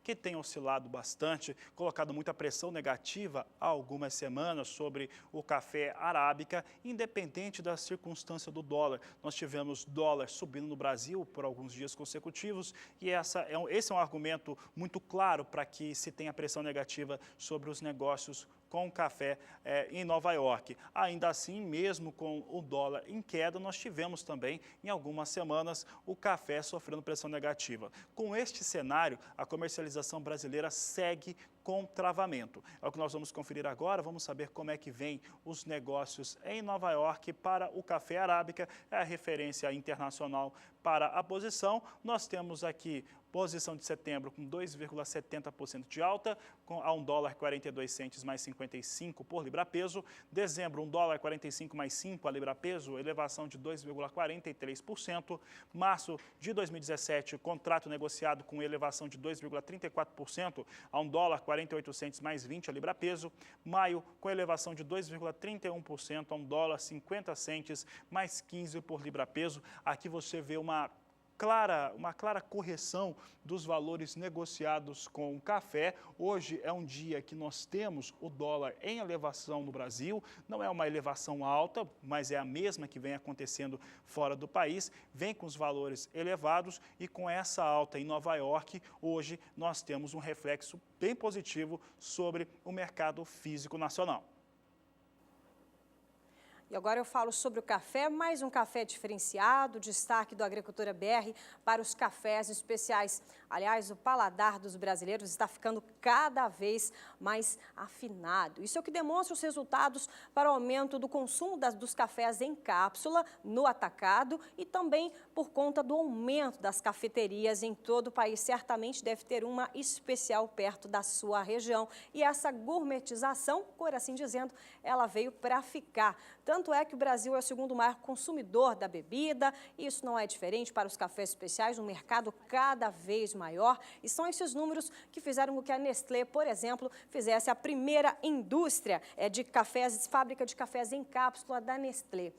A: que tem oscilado bastante, colocado muita pressão negativa há algumas semanas sobre o café arábica, independente da circunstância do dólar. Nós tivemos dólar subindo no Brasil por alguns dias consecutivos, e esse é um argumento muito claro para que se tenha pressão negativa sobre os negócios com café em Nova York. Ainda assim, mesmo com o dólar em queda, nós tivemos também, em algumas semanas, o café sofrendo pressão negativa. Com este cenário, a comercialização brasileira segue com travamento. É o que nós vamos conferir agora, vamos saber como é que vem os negócios em Nova York para o café arábica, é a referência internacional para a posição. Nós temos aqui posição de setembro com 2,70% de alta, a $1,42 mais 55 por libra-peso. Dezembro, $1,45 mais 5 a libra-peso, elevação de 2,43%. Março de 2017, contrato negociado com elevação de 2,34% a $1,48 mais 20 a libra-peso. Maio, com elevação de 2,31% a $1,50 mais 15 por libra-peso. Aqui você vê uma uma clara correção dos valores negociados com o café. Hoje é um dia que nós temos o dólar em elevação no Brasil. Não é uma elevação alta, mas é a mesma que vem acontecendo fora do país. Vem com os valores elevados e com essa alta em Nova York, hoje nós temos um reflexo bem positivo sobre o mercado físico nacional.
B: E agora eu falo sobre o café, mais um café diferenciado, destaque do Agricultura BR para os cafés especiais. Aliás, o paladar dos brasileiros está ficando cada vez mais afinado. Isso é o que demonstra os resultados para o aumento do consumo dos cafés em cápsula no atacado e também por conta do aumento das cafeterias em todo o país. Certamente deve ter uma especial perto da sua região. E essa gourmetização, por assim dizendo, ela veio para ficar. Tanto é que o Brasil é o segundo maior consumidor da bebida, e isso não é diferente para os cafés especiais, um mercado cada vez maior. E são esses números que fizeram com que a Nestlé, por exemplo, fizesse a primeira indústria de cafés, fábrica de cafés em cápsula da Nestlé.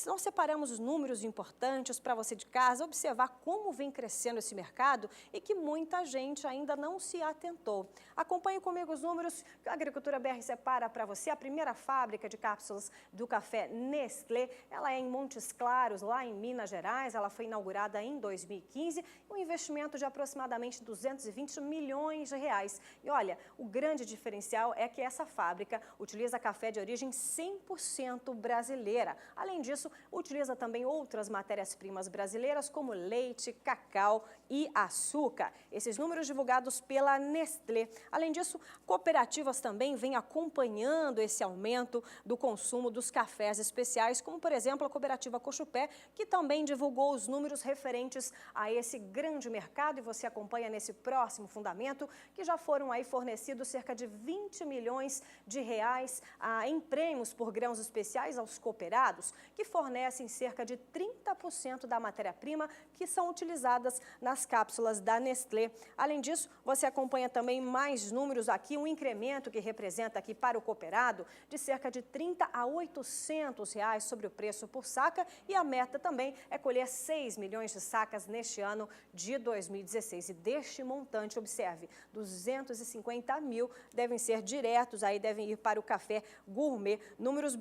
B: Nós separamos os números importantes para você de casa observar como vem crescendo esse mercado e que muita gente ainda não se atentou. Acompanhe comigo os números que a Agricultura BR separa para você. A primeira fábrica de cápsulas do café Nestlé, ela é em Montes Claros, lá em Minas Gerais. Ela foi inaugurada em 2015, um investimento de aproximadamente 220 milhões de reais. E olha, o grande diferencial é que essa fábrica utiliza café de origem 100% brasileira. Além disso, utiliza também outras matérias-primas brasileiras, como leite, cacau e açúcar. Esses números divulgados pela Nestlé. Além disso, cooperativas também vêm acompanhando esse aumento do consumo dos cafés especiais, como, por exemplo, a cooperativa Cochupé, que também divulgou os números referentes a esse grande mercado, e você acompanha nesse próximo fundamento, que já foram aí fornecidos cerca de 20 milhões de reais em prêmios por grãos especiais aos cooperados, que fornecem cerca de 30% da matéria-prima que são utilizadas nas cápsulas da Nestlé. Além disso, você acompanha também mais números aqui, um incremento que representa aqui para o cooperado de cerca de 30 a 800 reais sobre o preço por saca, e a meta também é colher 6 milhões de sacas neste ano de 2016. E deste montante, observe, 250 mil devem ser diretos, aí devem ir para o café gourmet, números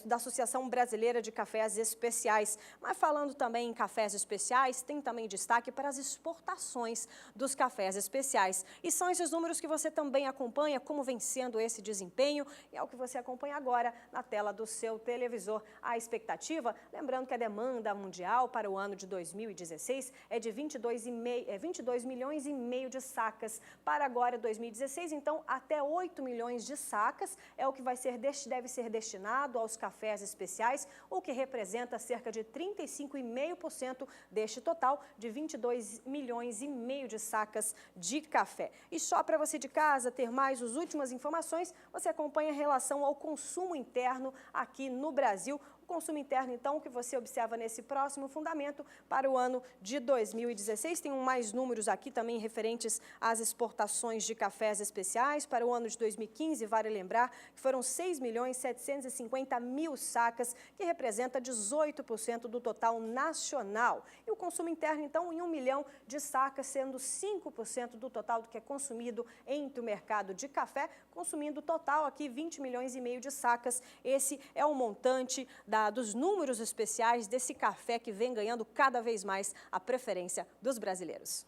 B: da Associação Brasileira de Cafés Especiais. Mas falando também em cafés especiais, tem também destaque para as exportações dos cafés especiais. E são esses números que você também acompanha, como vem sendo esse desempenho, e é o que você acompanha agora na tela do seu televisor. A expectativa, lembrando que a demanda mundial para o ano de 2016 é de 22 milhões e meio de sacas. Para agora, 2016, então, até 8 milhões de sacas é o que deve ser destinado aos cafés especiais, o que representa cerca de 35,5% deste total de 22 milhões e meio de sacas de café. E só para você de casa ter mais as últimas informações, você acompanha em relação ao consumo interno aqui no Brasil. O consumo interno, então, que você observa nesse próximo fundamento para o ano de 2016. Tem mais números aqui também referentes às exportações de cafés especiais. Para o ano de 2015, vale lembrar que foram 6 milhões 750 mil sacas, que representa 18% do total nacional. E o consumo interno, então, em 1 milhão de sacas, sendo 5% do total do que é consumido entre o mercado de café, consumindo total aqui 20 milhões e meio de sacas. Esse é o montante dos números especiais desse café que vem ganhando cada vez mais a preferência dos brasileiros.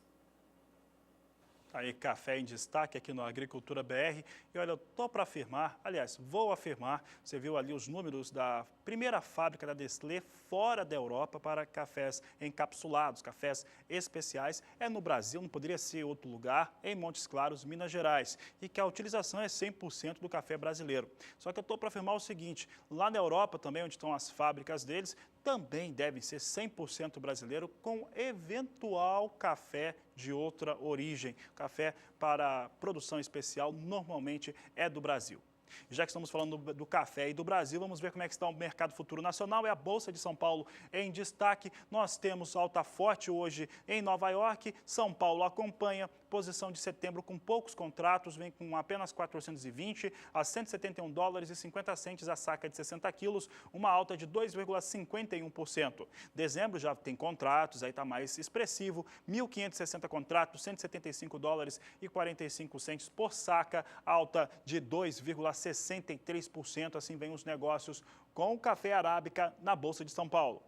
A: Aí, café em destaque aqui no Agricultura BR. E olha, eu estou para afirmar, aliás, vou afirmar, você viu ali os números da primeira fábrica da Nestlé fora da Europa para cafés encapsulados, cafés especiais. É no Brasil, não poderia ser outro lugar, em Montes Claros, Minas Gerais. E que a utilização é 100% do café brasileiro. Só que eu estou para afirmar o seguinte, lá na Europa também, onde estão as fábricas deles, também devem ser 100% brasileiro, com eventual café de outra origem. Café para produção especial normalmente é do Brasil. Já que estamos falando do café e do Brasil, vamos ver como é que está o mercado futuro nacional. É a Bolsa de São Paulo em destaque. Nós temos alta forte hoje em Nova York. São Paulo acompanha. Posição de setembro com poucos contratos, vem com apenas 420 a 171 dólares e 50 centes a saca de 60 quilos, uma alta de 2,51%. Dezembro já tem contratos, aí está mais expressivo, 1.560 contratos, 175 dólares e 45 centes por saca, alta de 2,63%. Assim vem os negócios com o café arábica na Bolsa de São Paulo.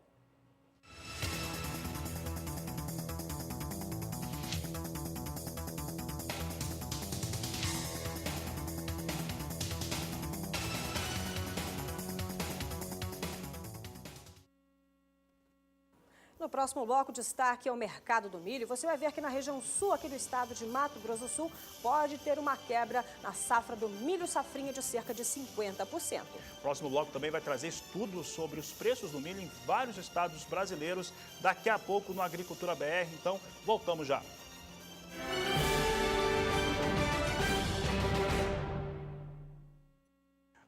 B: No próximo bloco, destaque é o mercado do milho. Você vai ver que na região sul aqui do estado de Mato Grosso do Sul pode ter uma quebra na safra do milho safrinha de cerca de 50%.
A: O próximo bloco também vai trazer estudos sobre os preços do milho em vários estados brasileiros. Daqui a pouco no Agricultura BR, então voltamos já.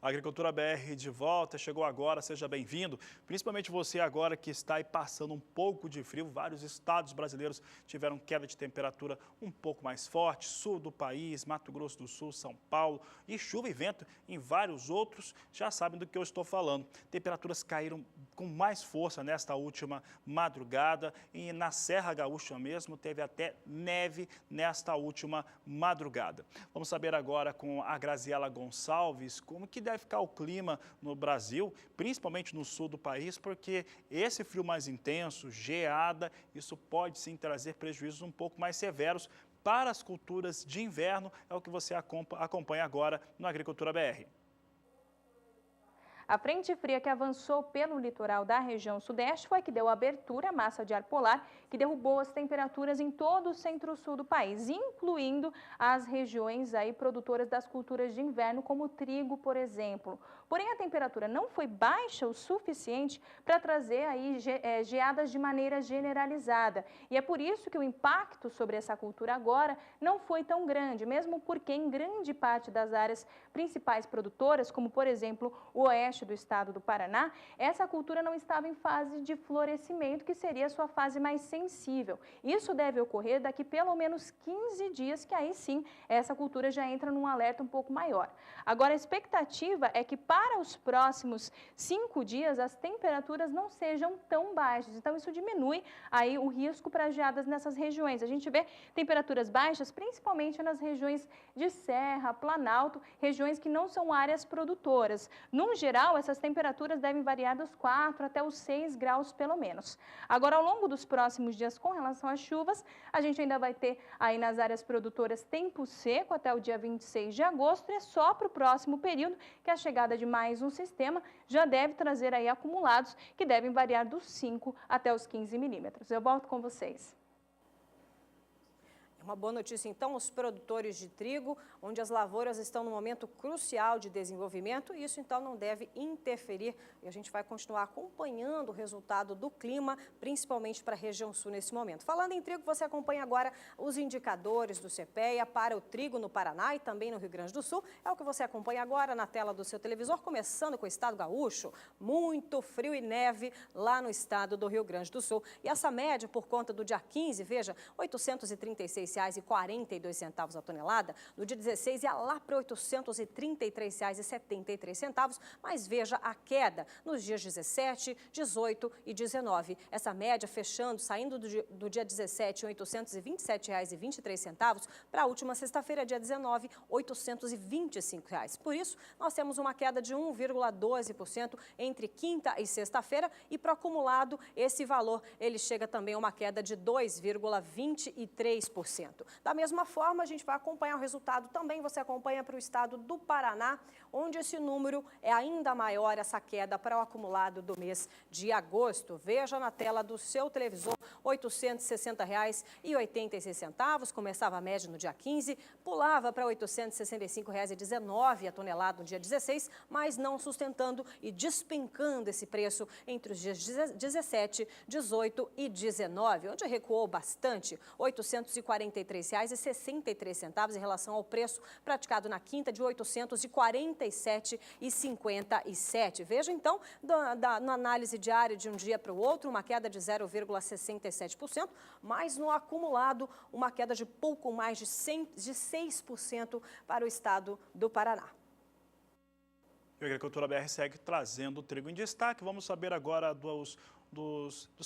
A: Agricultura BR de volta, chegou agora, seja bem-vindo. Principalmente você agora que está aí passando um pouco de frio. Vários estados brasileiros tiveram queda de temperatura um pouco mais forte. Sul do país, Mato Grosso do Sul, São Paulo e chuva e vento em vários outros. Já sabem do que eu estou falando. Temperaturas caíram com mais força nesta última madrugada. E na Serra Gaúcha mesmo teve até neve nesta última madrugada. Vamos saber agora com a Graziela Gonçalves como que deve ficar o clima no Brasil, principalmente no sul do país, porque esse frio mais intenso, geada, isso pode sim trazer prejuízos um pouco mais severos para as culturas de inverno. É o que você acompanha agora no Agricultura BR.
C: A frente fria que avançou pelo litoral da região sudeste foi que deu abertura à massa de ar polar, que derrubou as temperaturas em todo o centro-sul do país, incluindo as regiões aí produtoras das culturas de inverno, como o trigo, por exemplo. Porém, a temperatura não foi baixa o suficiente para trazer aí geadas de maneira generalizada. E é por isso que o impacto sobre essa cultura agora não foi tão grande, mesmo porque em grande parte das áreas principais produtoras, como por exemplo o oeste do estado do Paraná, essa cultura não estava em fase de florescimento, que seria a sua fase mais sensível. Isso deve ocorrer daqui pelo menos 15 dias, que aí sim essa cultura já entra num alerta um pouco maior. Agora, a expectativa é que para os próximos 5 dias as temperaturas não sejam tão baixas, então isso diminui aí o risco para geadas nessas regiões. A gente vê temperaturas baixas principalmente nas regiões de Serra, Planalto, regiões que não são áreas produtoras. No geral, essas temperaturas devem variar dos 4 até os 6 graus pelo menos. Agora, ao longo dos próximos dias, com relação às chuvas, a gente ainda vai ter aí nas áreas produtoras tempo seco até o dia 26 de agosto, e é só para o próximo período que a chegada de mais um sistema já deve trazer aí acumulados que devem variar dos 5 até os 15 milímetros. Eu volto com vocês.
B: Uma boa notícia, então, os produtores de trigo, onde as lavouras estão num momento crucial de desenvolvimento, e isso, então, não deve interferir. E a gente vai continuar acompanhando o resultado do clima, principalmente para a região sul nesse momento. Falando em trigo, você acompanha agora os indicadores do CPEA para o trigo no Paraná e também no Rio Grande do Sul. É o que você acompanha agora na tela do seu televisor, começando com o estado gaúcho. Muito frio e neve lá no estado do Rio Grande do Sul. E essa média, por conta do dia 15, veja, R$ 836,42 a tonelada. No dia 16 ia lá para R$ 833,73, mas veja a queda nos dias 17, 18 e 19. Essa média fechando, saindo do dia 17 em R$ 827,23 para a última sexta-feira, dia 19, R$ 825. Por isso, nós temos uma queda de 1,12% entre quinta e sexta-feira, e para o acumulado, esse valor ele chega também a uma queda de 2,23%. Da mesma forma, a gente vai acompanhar o resultado também, você acompanha para o estado do Paraná, onde esse número é ainda maior, essa queda para o acumulado do mês de agosto. Veja na tela do seu televisor, R$ 860,86, começava a média no dia 15, pulava para R$ 865,19 a tonelada no dia 16, mas não sustentando e despencando esse preço entre os dias 17, 18 e 19, onde recuou bastante, R$ 840 853,63 em relação ao preço praticado na quinta de R$ 847,57. Veja então, na análise diária de um dia para o outro, uma queda de 0,67%, mas no acumulado uma queda de pouco mais de 6% para o estado do Paraná.
A: E a Agricultura BR segue trazendo o trigo em destaque. Vamos saber agora dos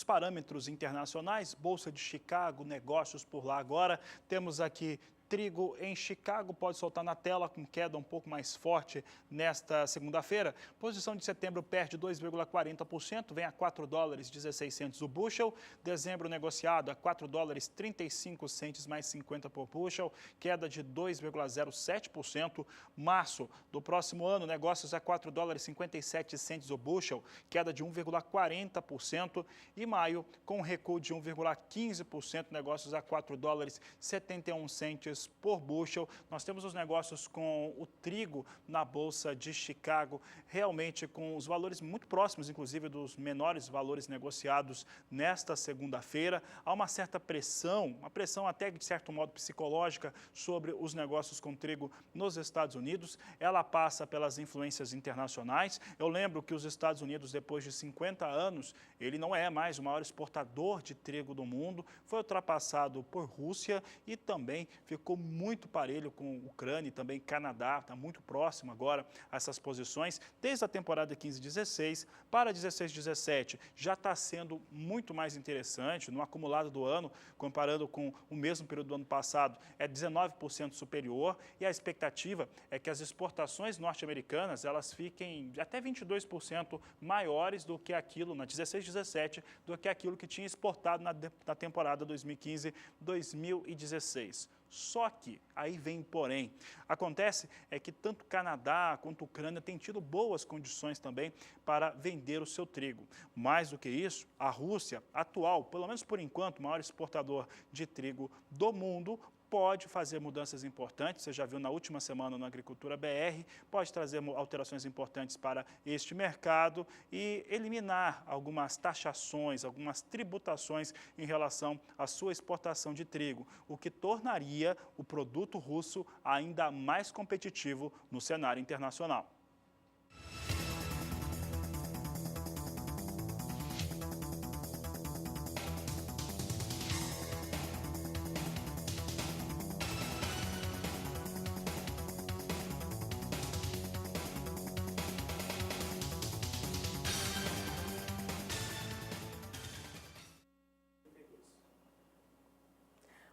A: parâmetros internacionais. Bolsa de Chicago, negócios por lá agora. Temos aqui trigo em Chicago, pode soltar na tela com queda um pouco mais forte nesta segunda-feira. Posição de setembro perde 2,40%, vem a $4,16 o bushel. Dezembro negociado a $4,35 mais 50 por bushel, queda de 2,07%. Março do próximo ano, negócios a $4,57 o bushel, queda de 1,40%. E maio, com recuo de 1,15%, negócios a $4,71 por bushel. Nós temos os negócios com o trigo na Bolsa de Chicago, realmente com os valores muito próximos, inclusive, dos menores valores negociados nesta segunda-feira. Há uma certa pressão, uma pressão até de certo modo psicológica sobre os negócios com trigo nos Estados Unidos. Ela passa pelas influências internacionais. Eu lembro que os Estados Unidos, depois de 50 anos, ele não é mais o maior exportador de trigo do mundo, foi ultrapassado por Rússia e também ficou muito parelho com Ucrânia e também Canadá, está muito próximo agora a essas posições. Desde a temporada 15-16 para 16-17 já está sendo muito mais interessante. No acumulado do ano, comparando com o mesmo período do ano passado, é 19% superior e a expectativa é que as exportações norte-americanas elas fiquem até 22% maiores do que aquilo na 16-17, do que aquilo que tinha exportado na temporada 2015-2016. Só que, aí vem porém, acontece é que tanto Canadá quanto Ucrânia têm tido boas condições também para vender o seu trigo. Mais do que isso, a Rússia, atual, pelo menos por enquanto, maior exportador de trigo do mundo, pode fazer mudanças importantes, você já viu na última semana na Agricultura BR, pode trazer alterações importantes para este mercado e eliminar algumas taxações, algumas tributações em relação à sua exportação de trigo, o que tornaria o produto russo ainda mais competitivo no cenário internacional.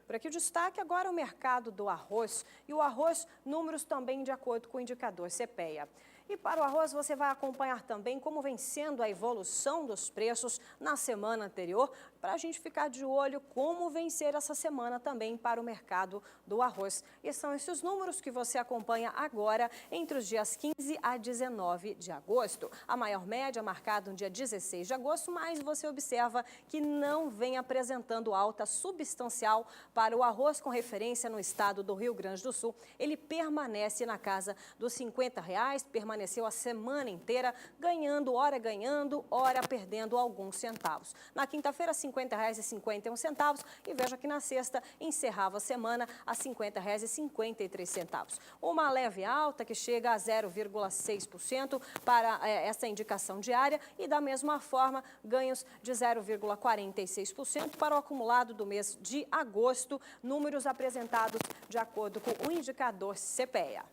B: Por aqui o destaque agora é o mercado do arroz. E o arroz, números também de acordo com o indicador CPEA. E para o arroz você vai acompanhar também como vem sendo a evolução dos preços na semana anterior, para a gente ficar de olho como vencer essa semana também para o mercado do arroz. E são esses números que você acompanha agora entre os dias 15 a 19 de agosto. A maior média marcada no dia 16 de agosto, mas você observa que não vem apresentando alta substancial para o arroz com referência no estado do Rio Grande do Sul. Ele permanece na casa dos R$50, permaneceu a semana inteira ganhando, ora perdendo alguns centavos. Na quinta-feira, R$50,51 e veja que na sexta encerrava a semana a R$50,53. Uma leve alta que chega a 0,6% para essa indicação diária e da mesma forma ganhos de 0,46% para o acumulado do mês de agosto, números apresentados de acordo com o indicador CPEA.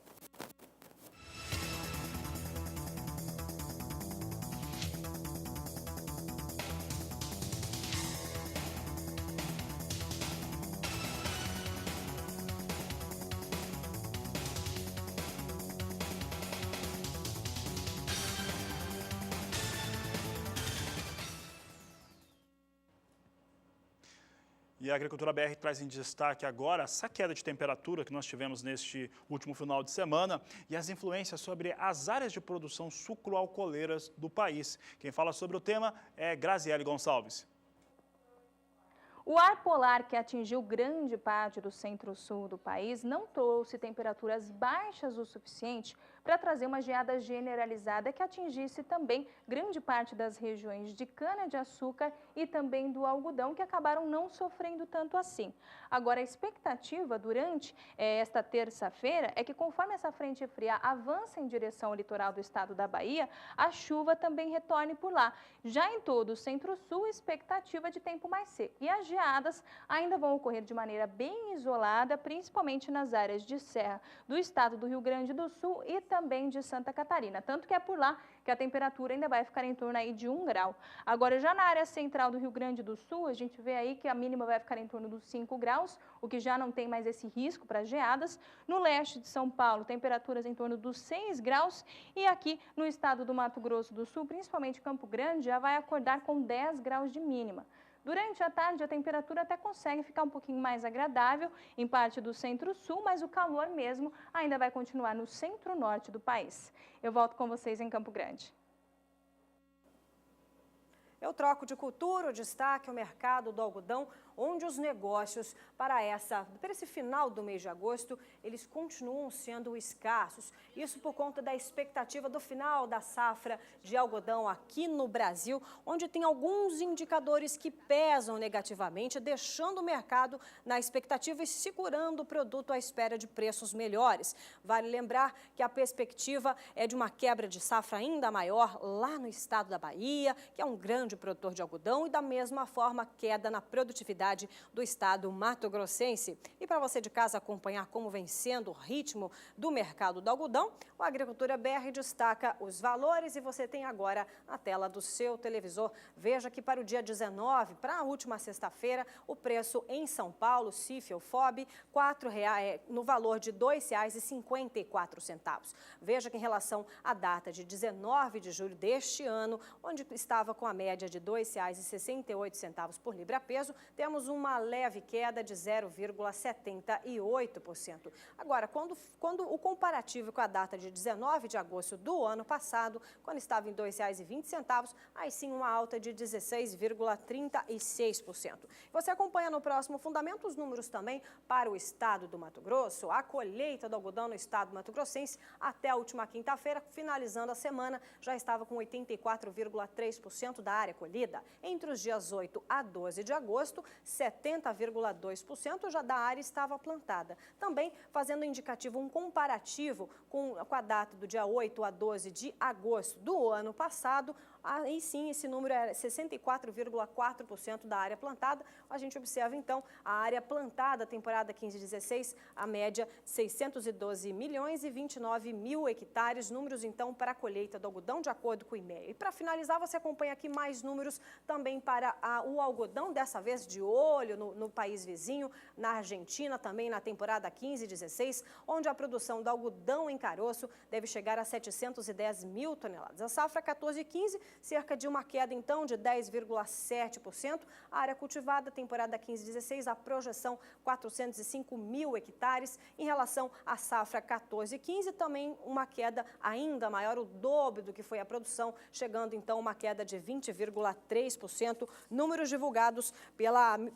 A: E a Agricultura BR traz em destaque agora essa queda de temperatura que nós tivemos neste último final de semana e as influências sobre as áreas de produção sucroalcooleiras do país. Quem fala sobre o tema é Graziele Gonçalves.
C: O ar polar que atingiu grande parte do centro-sul do país não trouxe temperaturas baixas o suficiente para trazer uma geada generalizada que atingisse também grande parte das regiões de cana-de-açúcar e também do algodão, que acabaram não sofrendo tanto assim. Agora, a expectativa durante esta terça-feira é que, conforme essa frente fria avança em direção ao litoral do estado da Bahia, a chuva também retorne por lá. Já em todo o centro-sul, expectativa de tempo mais seco. E as geadas ainda vão ocorrer de maneira bem isolada, principalmente nas áreas de serra do estado do Rio Grande do Sul e também de Santa Catarina. Tanto que é por lá que a temperatura ainda vai ficar em torno aí de 1 grau. Agora, já na área central do Rio Grande do Sul, a gente vê aí que a mínima vai ficar em torno dos 5 graus, o que já não tem mais esse risco para geadas. No leste de São Paulo, temperaturas em torno dos 6 graus. E aqui no estado do Mato Grosso do Sul, principalmente Campo Grande, já vai acordar com 10 graus de mínima. Durante a tarde, a temperatura até consegue ficar um pouquinho mais agradável em parte do centro-sul, mas o calor mesmo ainda vai continuar no centro-norte do país. Eu volto com vocês em Campo Grande.
B: Eu troco de cultura, o destaque, o mercado do algodão, onde os negócios para esse final do mês de agosto, eles continuam sendo escassos. Isso por conta da expectativa do final da safra de algodão aqui no Brasil, onde tem alguns indicadores que pesam negativamente, deixando o mercado na expectativa e segurando o produto à espera de preços melhores. Vale lembrar que a perspectiva é de uma quebra de safra ainda maior lá no estado da Bahia, que é um grande produtor de algodão, e da mesma forma queda na produtividade do estado mato-grossense. E para você de casa acompanhar como vem sendo o ritmo do mercado do algodão, o Agricultura BR destaca os valores e você tem agora na tela do seu televisor. Veja que para o dia 19, para a última sexta-feira, o preço em São Paulo, CIF ou FOB, R$ no valor de R$ 2,54. Veja que em relação à data de 19 de julho deste ano, onde estava com a média de R$ 2,68 por libra-peso, temos uma leve queda de 0,78%. Agora, quando o comparativo com a data de 19 de agosto do ano passado, quando estava em R$ 2,20, aí sim uma alta de 16,36%. Você acompanha no próximo Fundamento os números também para o estado do Mato Grosso. A colheita do algodão no estado mato-grossense até a última quinta-feira, finalizando a semana, já estava com 84,3% da área colhida. Entre os dias 8 a 12 de agosto, 70,2% já da área estava plantada. Também fazendo indicativo um comparativo com a data do dia 8 a 12 de agosto do ano passado, aí sim esse número é 64,4% da área plantada. A gente observa então a área plantada, temporada 15-16, a média 612 milhões e 29 mil hectares, números então para a colheita do algodão de acordo com o IMEA. E para finalizar, você acompanha aqui mais números também para o algodão, dessa vez de olho no país vizinho, na Argentina também na temporada 15-16, onde a produção do algodão em caroço deve chegar a 710 mil toneladas. A safra 14-15, cerca de uma queda então de 10,7%. A área cultivada, temporada 15-16, a projeção 405 mil hectares. Em relação à safra 14-15, também uma queda ainda maior, o dobro do que foi a produção, chegando então uma queda de 20,3%. Números divulgados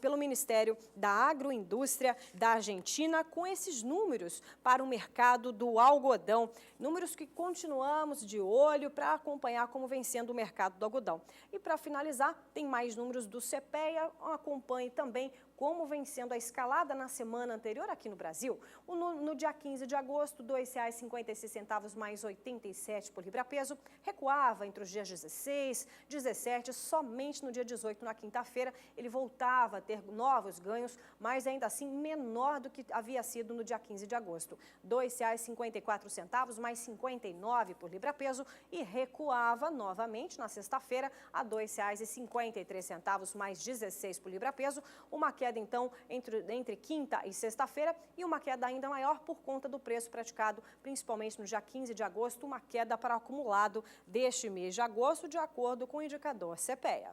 B: pelo Ministério da Agroindústria da Argentina, com esses números para o mercado do algodão. Números que continuamos de olho para acompanhar como vem sendo o mercado do algodão. E para finalizar, tem mais números do CPEA, acompanhe também como vem sendo a escalada na semana anterior aqui no Brasil. No dia 15 de agosto, R$ 2,56 mais 87 por libra-peso, recuava entre os dias 16, 17, somente no dia 18, na quinta-feira, ele voltava a ter novos ganhos, mas ainda assim menor do que havia sido no dia 15 de agosto. R$ 2,54 mais 59 por libra-peso e recuava novamente na sexta-feira a R$ 2,53 mais 16 por libra-peso, uma queda então entre quinta e sexta-feira e uma queda ainda maior por conta do preço praticado, principalmente no dia 15 de agosto, uma queda para o acumulado deste mês de agosto, de acordo com o indicador CPEA.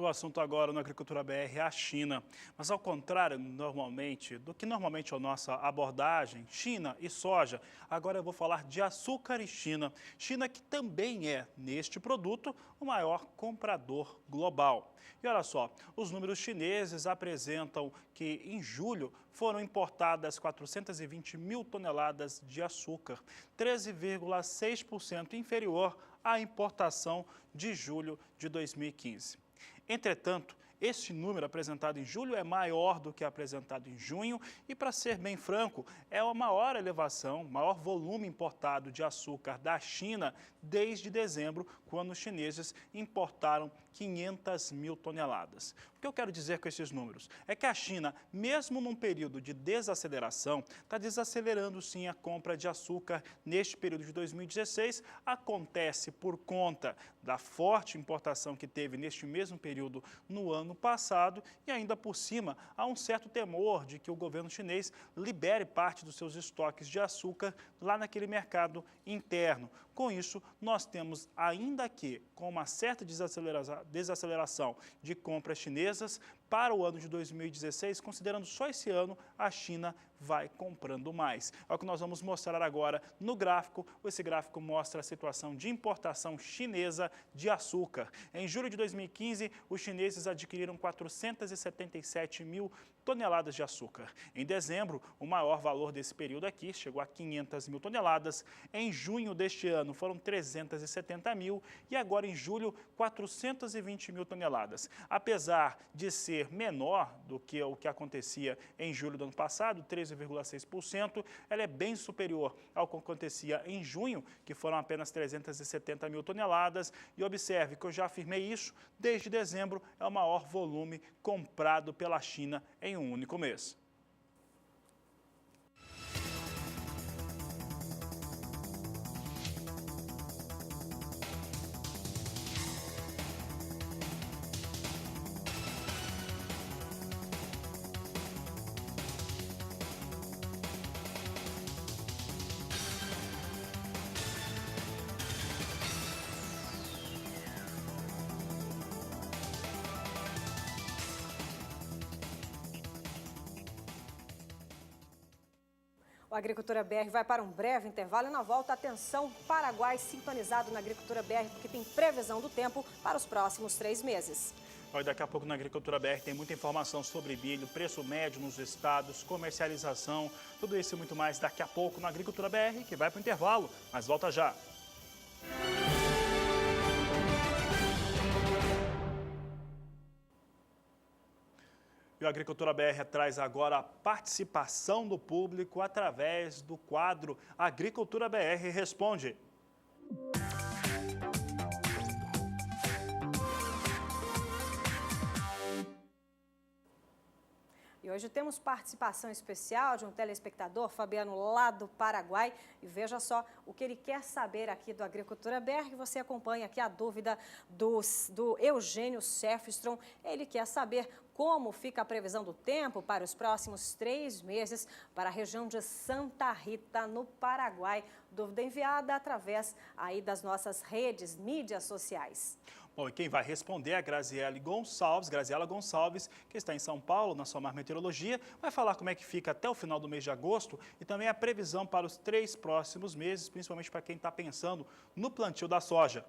A: O assunto agora no Agricultura BR é a China, mas ao contrário do que normalmente é a nossa abordagem, China e soja, agora eu vou falar de açúcar e China. China que também é, neste produto, o maior comprador global. E olha só, os números chineses apresentam que em julho foram importadas 420 mil toneladas de açúcar, 13,6% inferior à importação de julho de 2015. Entretanto, este número apresentado em julho é maior do que apresentado em junho e, para ser bem franco, é a maior elevação, maior volume importado de açúcar da China desde dezembro, quando os chineses importaram 500 mil toneladas. O que eu quero dizer com esses números é que a China, mesmo num período de desaceleração, está desacelerando sim a compra de açúcar neste período de 2016. Acontece por conta da forte importação que teve neste mesmo período no ano passado e ainda por cima há um certo temor de que o governo chinês libere parte dos seus estoques de açúcar lá naquele mercado interno. Com isso, nós temos, ainda que com uma certa desaceleração de compras chinesas, para o ano de 2016, considerando só esse ano, a China vai comprando mais. É o que nós vamos mostrar agora no gráfico. Esse gráfico mostra a situação de importação chinesa de açúcar. Em julho de 2015, os chineses adquiriram 477 mil toneladas de açúcar. Em dezembro, o maior valor desse período aqui chegou a 500 mil toneladas. Em junho deste ano, foram 370 mil e agora em julho, 420 mil toneladas. Apesar de ser menor do que o que acontecia em julho do ano passado, 13,6%, ela é bem superior ao que acontecia em junho, que foram apenas 370 mil toneladas. E observe que eu já afirmei isso, desde dezembro é o maior volume comprado pela China em um único mês.
B: O Agricultura BR vai para um breve intervalo e na volta, atenção, Paraguai sintonizado na Agricultura BR, porque tem previsão do tempo para os próximos 3 meses.
A: Daqui a pouco na Agricultura BR tem muita informação sobre milho, preço médio nos estados, comercialização, tudo isso e muito mais daqui a pouco na Agricultura BR, que vai para o intervalo, mas volta já. E o Agricultura BR traz agora a participação do público através do quadro Agricultura BR Responde.
B: E hoje temos participação especial de um telespectador, Fabiano, lá do Paraguai. E veja só o que ele quer saber aqui do Agricultura BR. Você acompanha aqui a dúvida do Eugênio Sefstrom. Ele quer saber como fica a previsão do tempo para os próximos 3 meses para a região de Santa Rita, no Paraguai. Dúvida enviada através aí das nossas redes, mídias sociais.
A: Bom, e quem vai responder é a Graziela Gonçalves, que está em São Paulo, na Somar Meteorologia, vai falar como é que fica até o final do mês de agosto e também a previsão para os 3 próximos meses, principalmente para quem está pensando no plantio da soja.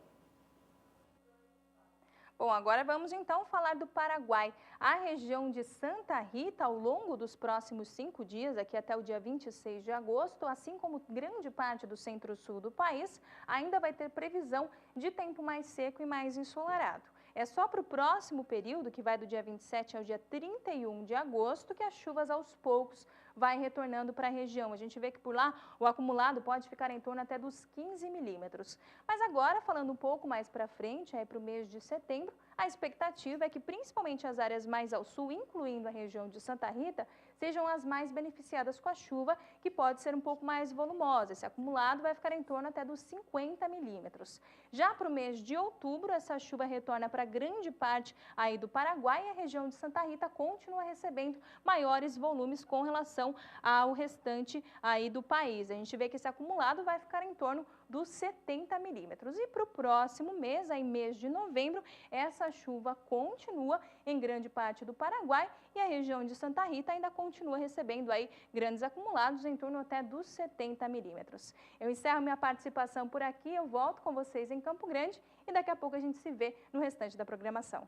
C: Bom, agora vamos então falar do Paraguai. A região de Santa Rita, ao longo dos próximos 5 dias, aqui até o dia 26 de agosto, assim como grande parte do centro-sul do país, ainda vai ter previsão de tempo mais seco e mais ensolarado. É só para o próximo período, que vai do dia 27 ao dia 31 de agosto, que as chuvas aos poucos vai retornando para a região. A gente vê que por lá o acumulado pode ficar em torno até dos 15 milímetros. Mas agora, falando um pouco mais para frente, para o mês de setembro, a expectativa é que principalmente as áreas mais ao sul, incluindo a região de Santa Rita, sejam as mais beneficiadas com a chuva, que pode ser um pouco mais volumosa. Esse acumulado vai ficar em torno até dos 50 milímetros. Já para o mês de outubro, essa chuva retorna para grande parte aí do Paraguai e a região de Santa Rita continua recebendo maiores volumes com relação relação ao restante aí do país. A gente vê que esse acumulado vai ficar em torno dos 70 milímetros. E para o próximo mês, aí mês de novembro, essa chuva continua em grande parte do Paraguai e a região de Santa Rita ainda continua recebendo aí grandes acumulados em torno até dos 70 milímetros. Eu encerro minha participação por aqui, eu volto com vocês em Campo Grande e daqui a pouco a gente se vê no restante da programação.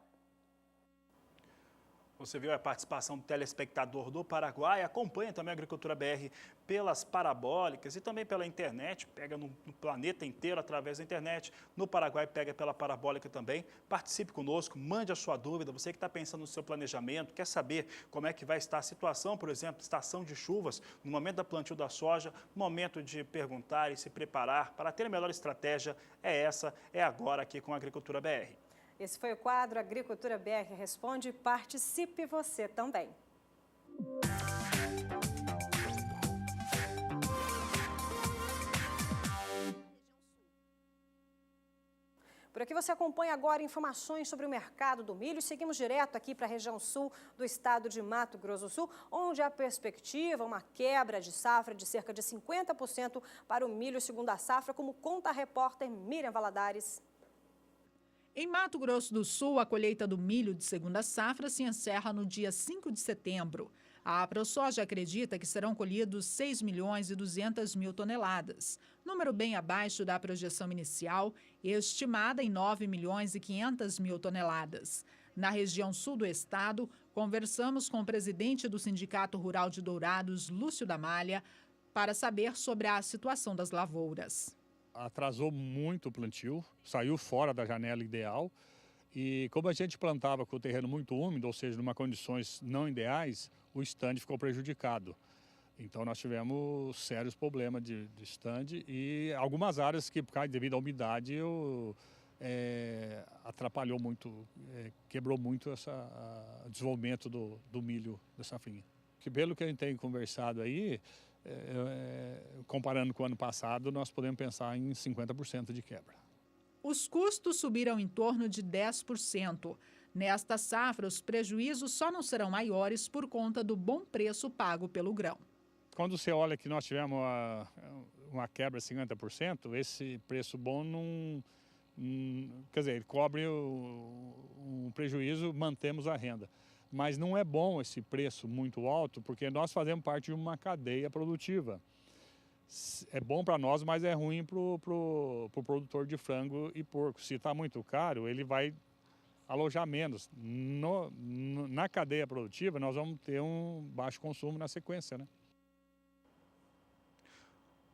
A: Você viu a participação do telespectador do Paraguai, acompanha também a Agricultura BR pelas parabólicas e também pela internet, pega no planeta inteiro através da internet, no Paraguai pega pela parabólica também. Participe conosco, mande a sua dúvida, você que está pensando no seu planejamento, quer saber como é que vai estar a situação, por exemplo, estação de chuvas, no momento da plantio da soja, momento de perguntar e se preparar para ter a melhor estratégia, é agora aqui com a Agricultura BR.
B: Esse foi o quadro Agricultura BR Responde. Participe você também. Por aqui você acompanha agora informações sobre o mercado do milho. Seguimos direto aqui para a região sul do estado de Mato Grosso do Sul, onde há perspectiva uma quebra de safra de cerca de 50% para o milho segunda safra, como conta a repórter Miriam Valadares.
E: Em Mato Grosso do Sul, a colheita do milho de segunda safra se encerra no dia 5 de setembro. A AproSoja acredita que serão colhidos 6.200.000 toneladas, número bem abaixo da projeção inicial, estimada em 9.500.000 toneladas. Na região sul do estado, conversamos com o presidente do Sindicato Rural de Dourados, Lúcio da Malha, para saber sobre a situação das lavouras.
F: Atrasou muito o plantio, saiu fora da janela ideal e como a gente plantava com o terreno muito úmido, ou seja, numa condições não ideais, o stand ficou prejudicado. Então nós tivemos sérios problemas de stand e algumas áreas que, devido à umidade, atrapalhou muito, quebrou muito o desenvolvimento do milho da safrinha. Que pelo que a gente tem conversado aí, comparando com o ano passado, nós podemos pensar em 50% de quebra.
E: Os custos subiram em torno de 10%. Nesta safra, os prejuízos só não serão maiores por conta do bom preço pago pelo grão.
F: Quando você olha que nós tivemos uma quebra de 50%, esse preço bom não... quer dizer, ele cobre o prejuízo, mantemos a renda. Mas não é bom esse preço muito alto, porque nós fazemos parte de uma cadeia produtiva. É bom para nós, mas é ruim para o produtor de frango e porco. Se está muito caro, ele vai alojar menos. Na cadeia produtiva, nós vamos ter um baixo consumo na sequência, né?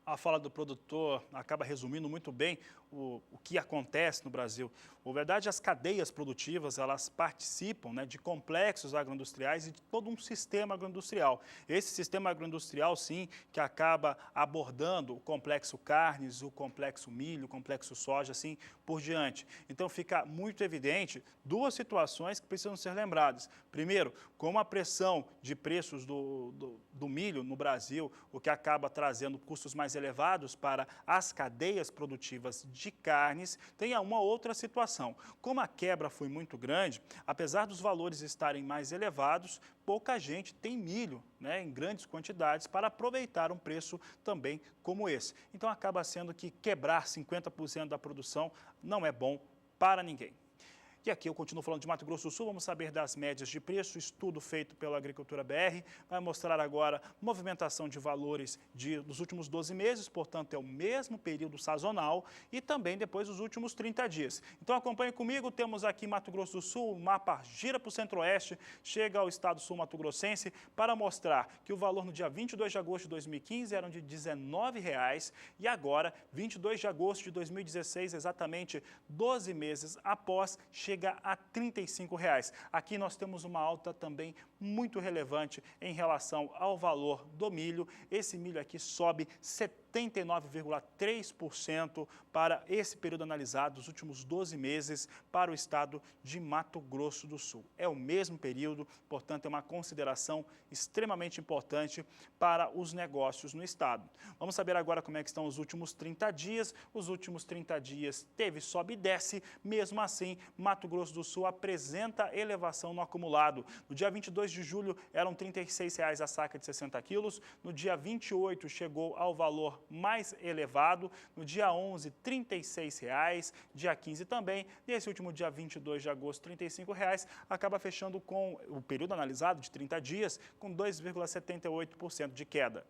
A: A fala do produtor acaba resumindo muito bem o que acontece no Brasil. Na verdade, as cadeias produtivas, elas participam, né, de complexos agroindustriais e de todo um sistema agroindustrial. Esse sistema agroindustrial, sim, que acaba abordando o complexo carnes, o complexo milho, o complexo soja, assim por diante. Então, fica muito evidente duas situações que precisam ser lembradas. Primeiro, como a pressão de preços do milho no Brasil, o que acaba trazendo custos mais elevados para as cadeias produtivas de carnes, tem uma outra situação. Como a quebra foi muito grande, apesar dos valores estarem mais elevados, pouca gente tem milho, né, em grandes quantidades para aproveitar um preço também como esse. Então acaba sendo que quebrar 50% da produção não é bom para ninguém. E aqui eu continuo falando de Mato Grosso do Sul, vamos saber das médias de preço, estudo feito pela Agricultura BR, vai mostrar agora movimentação de valores dos últimos 12 meses, portanto é o mesmo período sazonal e também depois dos últimos 30 dias. Então acompanhe comigo, temos aqui Mato Grosso do Sul, o mapa gira para o centro-oeste, chega ao estado sul-mato-grossense para mostrar que o valor no dia 22 de agosto de 2015 era de R$ 19,00 e agora, 22 de agosto de 2016, exatamente 12 meses após, chega a R$ 35,00. Aqui nós temos uma alta também muito relevante em relação ao valor do milho. Esse milho aqui sobe 70 79,3% para esse período analisado, os últimos 12 meses, para o estado de Mato Grosso do Sul. É o mesmo período, portanto, é uma consideração extremamente importante para os negócios no estado. Vamos saber agora como é que estão os últimos 30 dias. Os últimos 30 dias teve sobe e desce, mesmo assim, Mato Grosso do Sul apresenta elevação no acumulado. No dia 22 de julho, eram R$ 36,00 a saca de 60 quilos. No dia 28, chegou ao valor mais elevado. No dia 11, R$ 36,00. Dia 15 também. Nesse último dia 22 de agosto, R$ 35,00. Acaba fechando com o período analisado de 30 dias, com 2,78% de queda.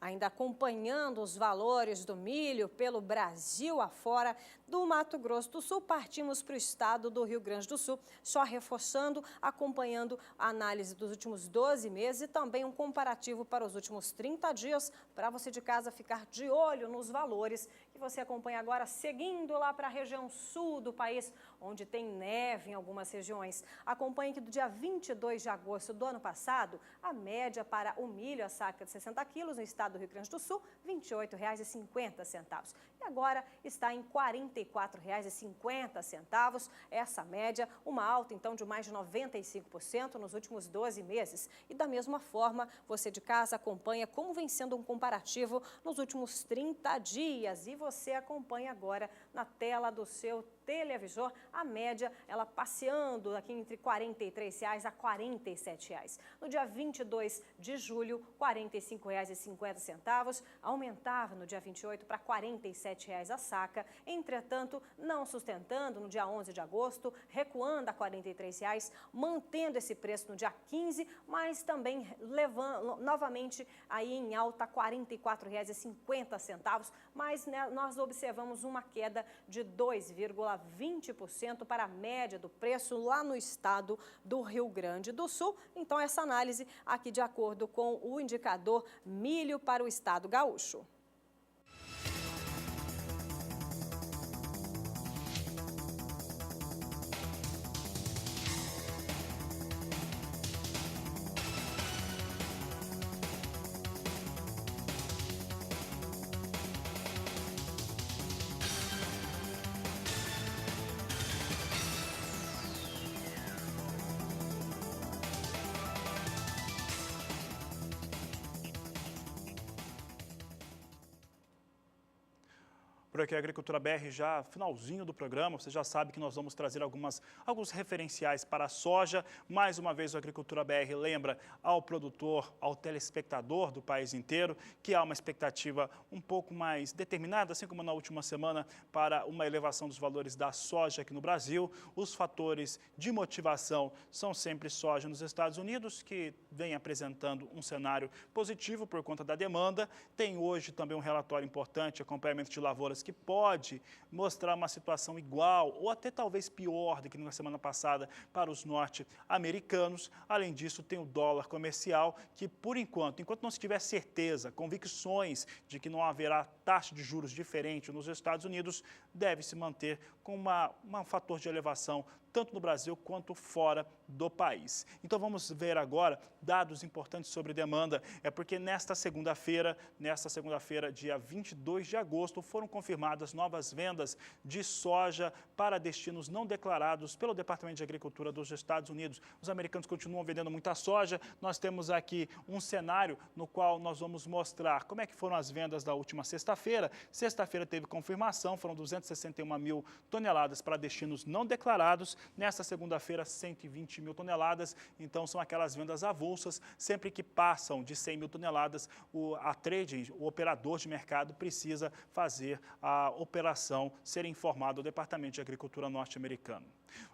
B: Ainda acompanhando os valores do milho pelo Brasil afora, do Mato Grosso do Sul, partimos para o estado do Rio Grande do Sul, só reforçando, acompanhando a análise dos últimos 12 meses e também um comparativo para os últimos 30 dias, para você de casa ficar de olho nos valores que você acompanha agora, seguindo lá para a região sul do país, onde tem neve em algumas regiões. Acompanhe que do dia 22 de agosto do ano passado, a média para o milho, a saca de 60 quilos no estado do Rio Grande do Sul, R$ 28,50. E agora está em R$ 44,50. Essa média, uma alta então de mais de 95% nos últimos 12 meses. E da mesma forma, você de casa acompanha como vem sendo um comparativo nos últimos 30 dias. E você acompanha agora na tela do seu televisor, a média, ela passeando aqui entre R$ 43,00 a R$ 47,00. No dia 22 de julho, R$ 45,50, aumentava no dia 28 para R$ 47,00 a saca. Entretanto, não sustentando no dia 11 de agosto, recuando a R$ 43,00, mantendo esse preço no dia 15, mas também levando novamente aí em alta R$ 44,50, mas né, nós observamos uma queda de 2,20% para a média do preço lá no estado do Rio Grande do Sul. Então, essa análise aqui de acordo com o indicador milho para o estado gaúcho.
A: Por aqui a Agricultura BR já finalzinho do programa, você já sabe que nós vamos trazer alguns referenciais para a soja. Mais uma vez a Agricultura BR lembra ao produtor, ao telespectador do país inteiro, que há uma expectativa um pouco mais determinada, assim como na última semana, para uma elevação dos valores da soja aqui no Brasil. Os fatores de motivação são sempre soja nos Estados Unidos, que vem apresentando um cenário positivo por conta da demanda. Tem hoje também um relatório importante, acompanhamento de lavouras, que pode mostrar uma situação igual ou até talvez pior do que na semana passada para os norte-americanos. Além disso, tem o dólar comercial, que por enquanto não se tiver certeza, convicções de que não haverá taxa de juros diferente nos Estados Unidos, deve se manter com um fator de elevação tanto no Brasil quanto fora do país. Então vamos ver agora dados importantes sobre demanda. É porque nesta segunda-feira, dia 22 de agosto, foram confirmadas novas vendas de soja para destinos não declarados pelo Departamento de Agricultura dos Estados Unidos. Os americanos continuam vendendo muita soja. Nós temos aqui um cenário no qual nós vamos mostrar como é que foram as vendas da última sexta-feira. Sexta-feira teve confirmação, foram 261 mil toneladas para destinos não declarados. Nesta segunda-feira, 120 mil toneladas, então são aquelas vendas avulsas. Sempre que passam de 100 mil toneladas, o operador de mercado precisa fazer a operação, ser informado ao Departamento de Agricultura norte-americano.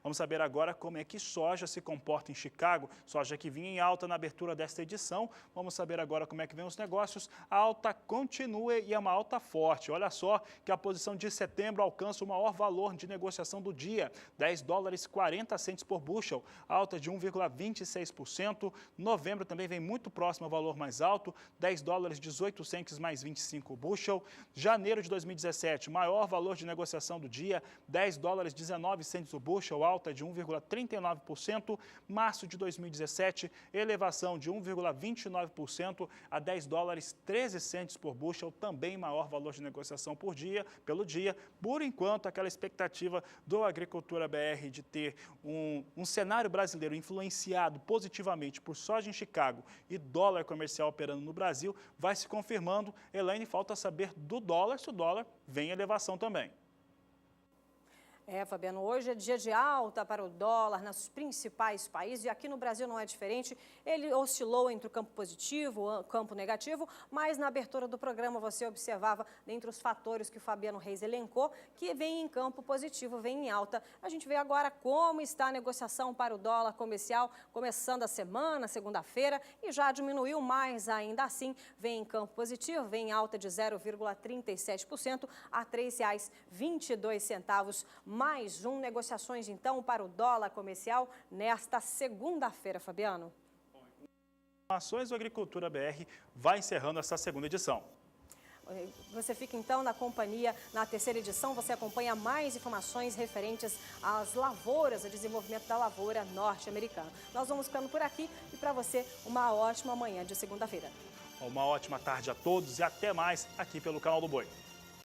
A: Vamos saber agora como é que soja se comporta em Chicago, soja que vinha em alta na abertura desta edição. Vamos saber agora como é que vem os negócios. A alta continua e é uma alta forte. Olha só que a posição de setembro alcança o maior valor de negociação do dia, $10,40 por bushel, alta de 1,26%. Novembro também vem muito próximo ao valor mais alto, $10,18 mais 25 bushel. Janeiro de 2017, maior valor de negociação do dia, $10,19 o bushel. bushel, alta de 1,39%. Março de 2017, elevação de 1,29% a 10 dólares 13 centes por bushel, também maior valor de negociação pelo dia. Por enquanto, aquela expectativa do Agricultura BR de ter um cenário brasileiro influenciado positivamente por soja em Chicago e dólar comercial operando no Brasil vai se confirmando. Elaine, falta saber do dólar, se o dólar vem em elevação também.
B: Fabiano, hoje é dia de alta para o dólar nos principais países e aqui no Brasil não é diferente. Ele oscilou entre o campo positivo, o campo negativo, mas na abertura do programa você observava, dentre os fatores que o Fabiano Reis elencou, que vem em campo positivo, vem em alta. A gente vê agora como está a negociação para o dólar comercial, começando a semana, segunda-feira, e já diminuiu mais ainda assim, vem em campo positivo, vem em alta de 0,37% a R$ 3,22. Mais negociações, então, para o dólar comercial nesta segunda-feira, Fabiano.
A: Informações do Agricultura BR vai encerrando essa segunda edição.
B: Você fica, então, na companhia. Na terceira edição, você acompanha mais informações referentes às lavouras, ao desenvolvimento da lavoura norte-americana. Nós vamos ficando por aqui e, para você, uma ótima manhã de segunda-feira.
A: Uma ótima tarde a todos e até mais aqui pelo Canal do Boi.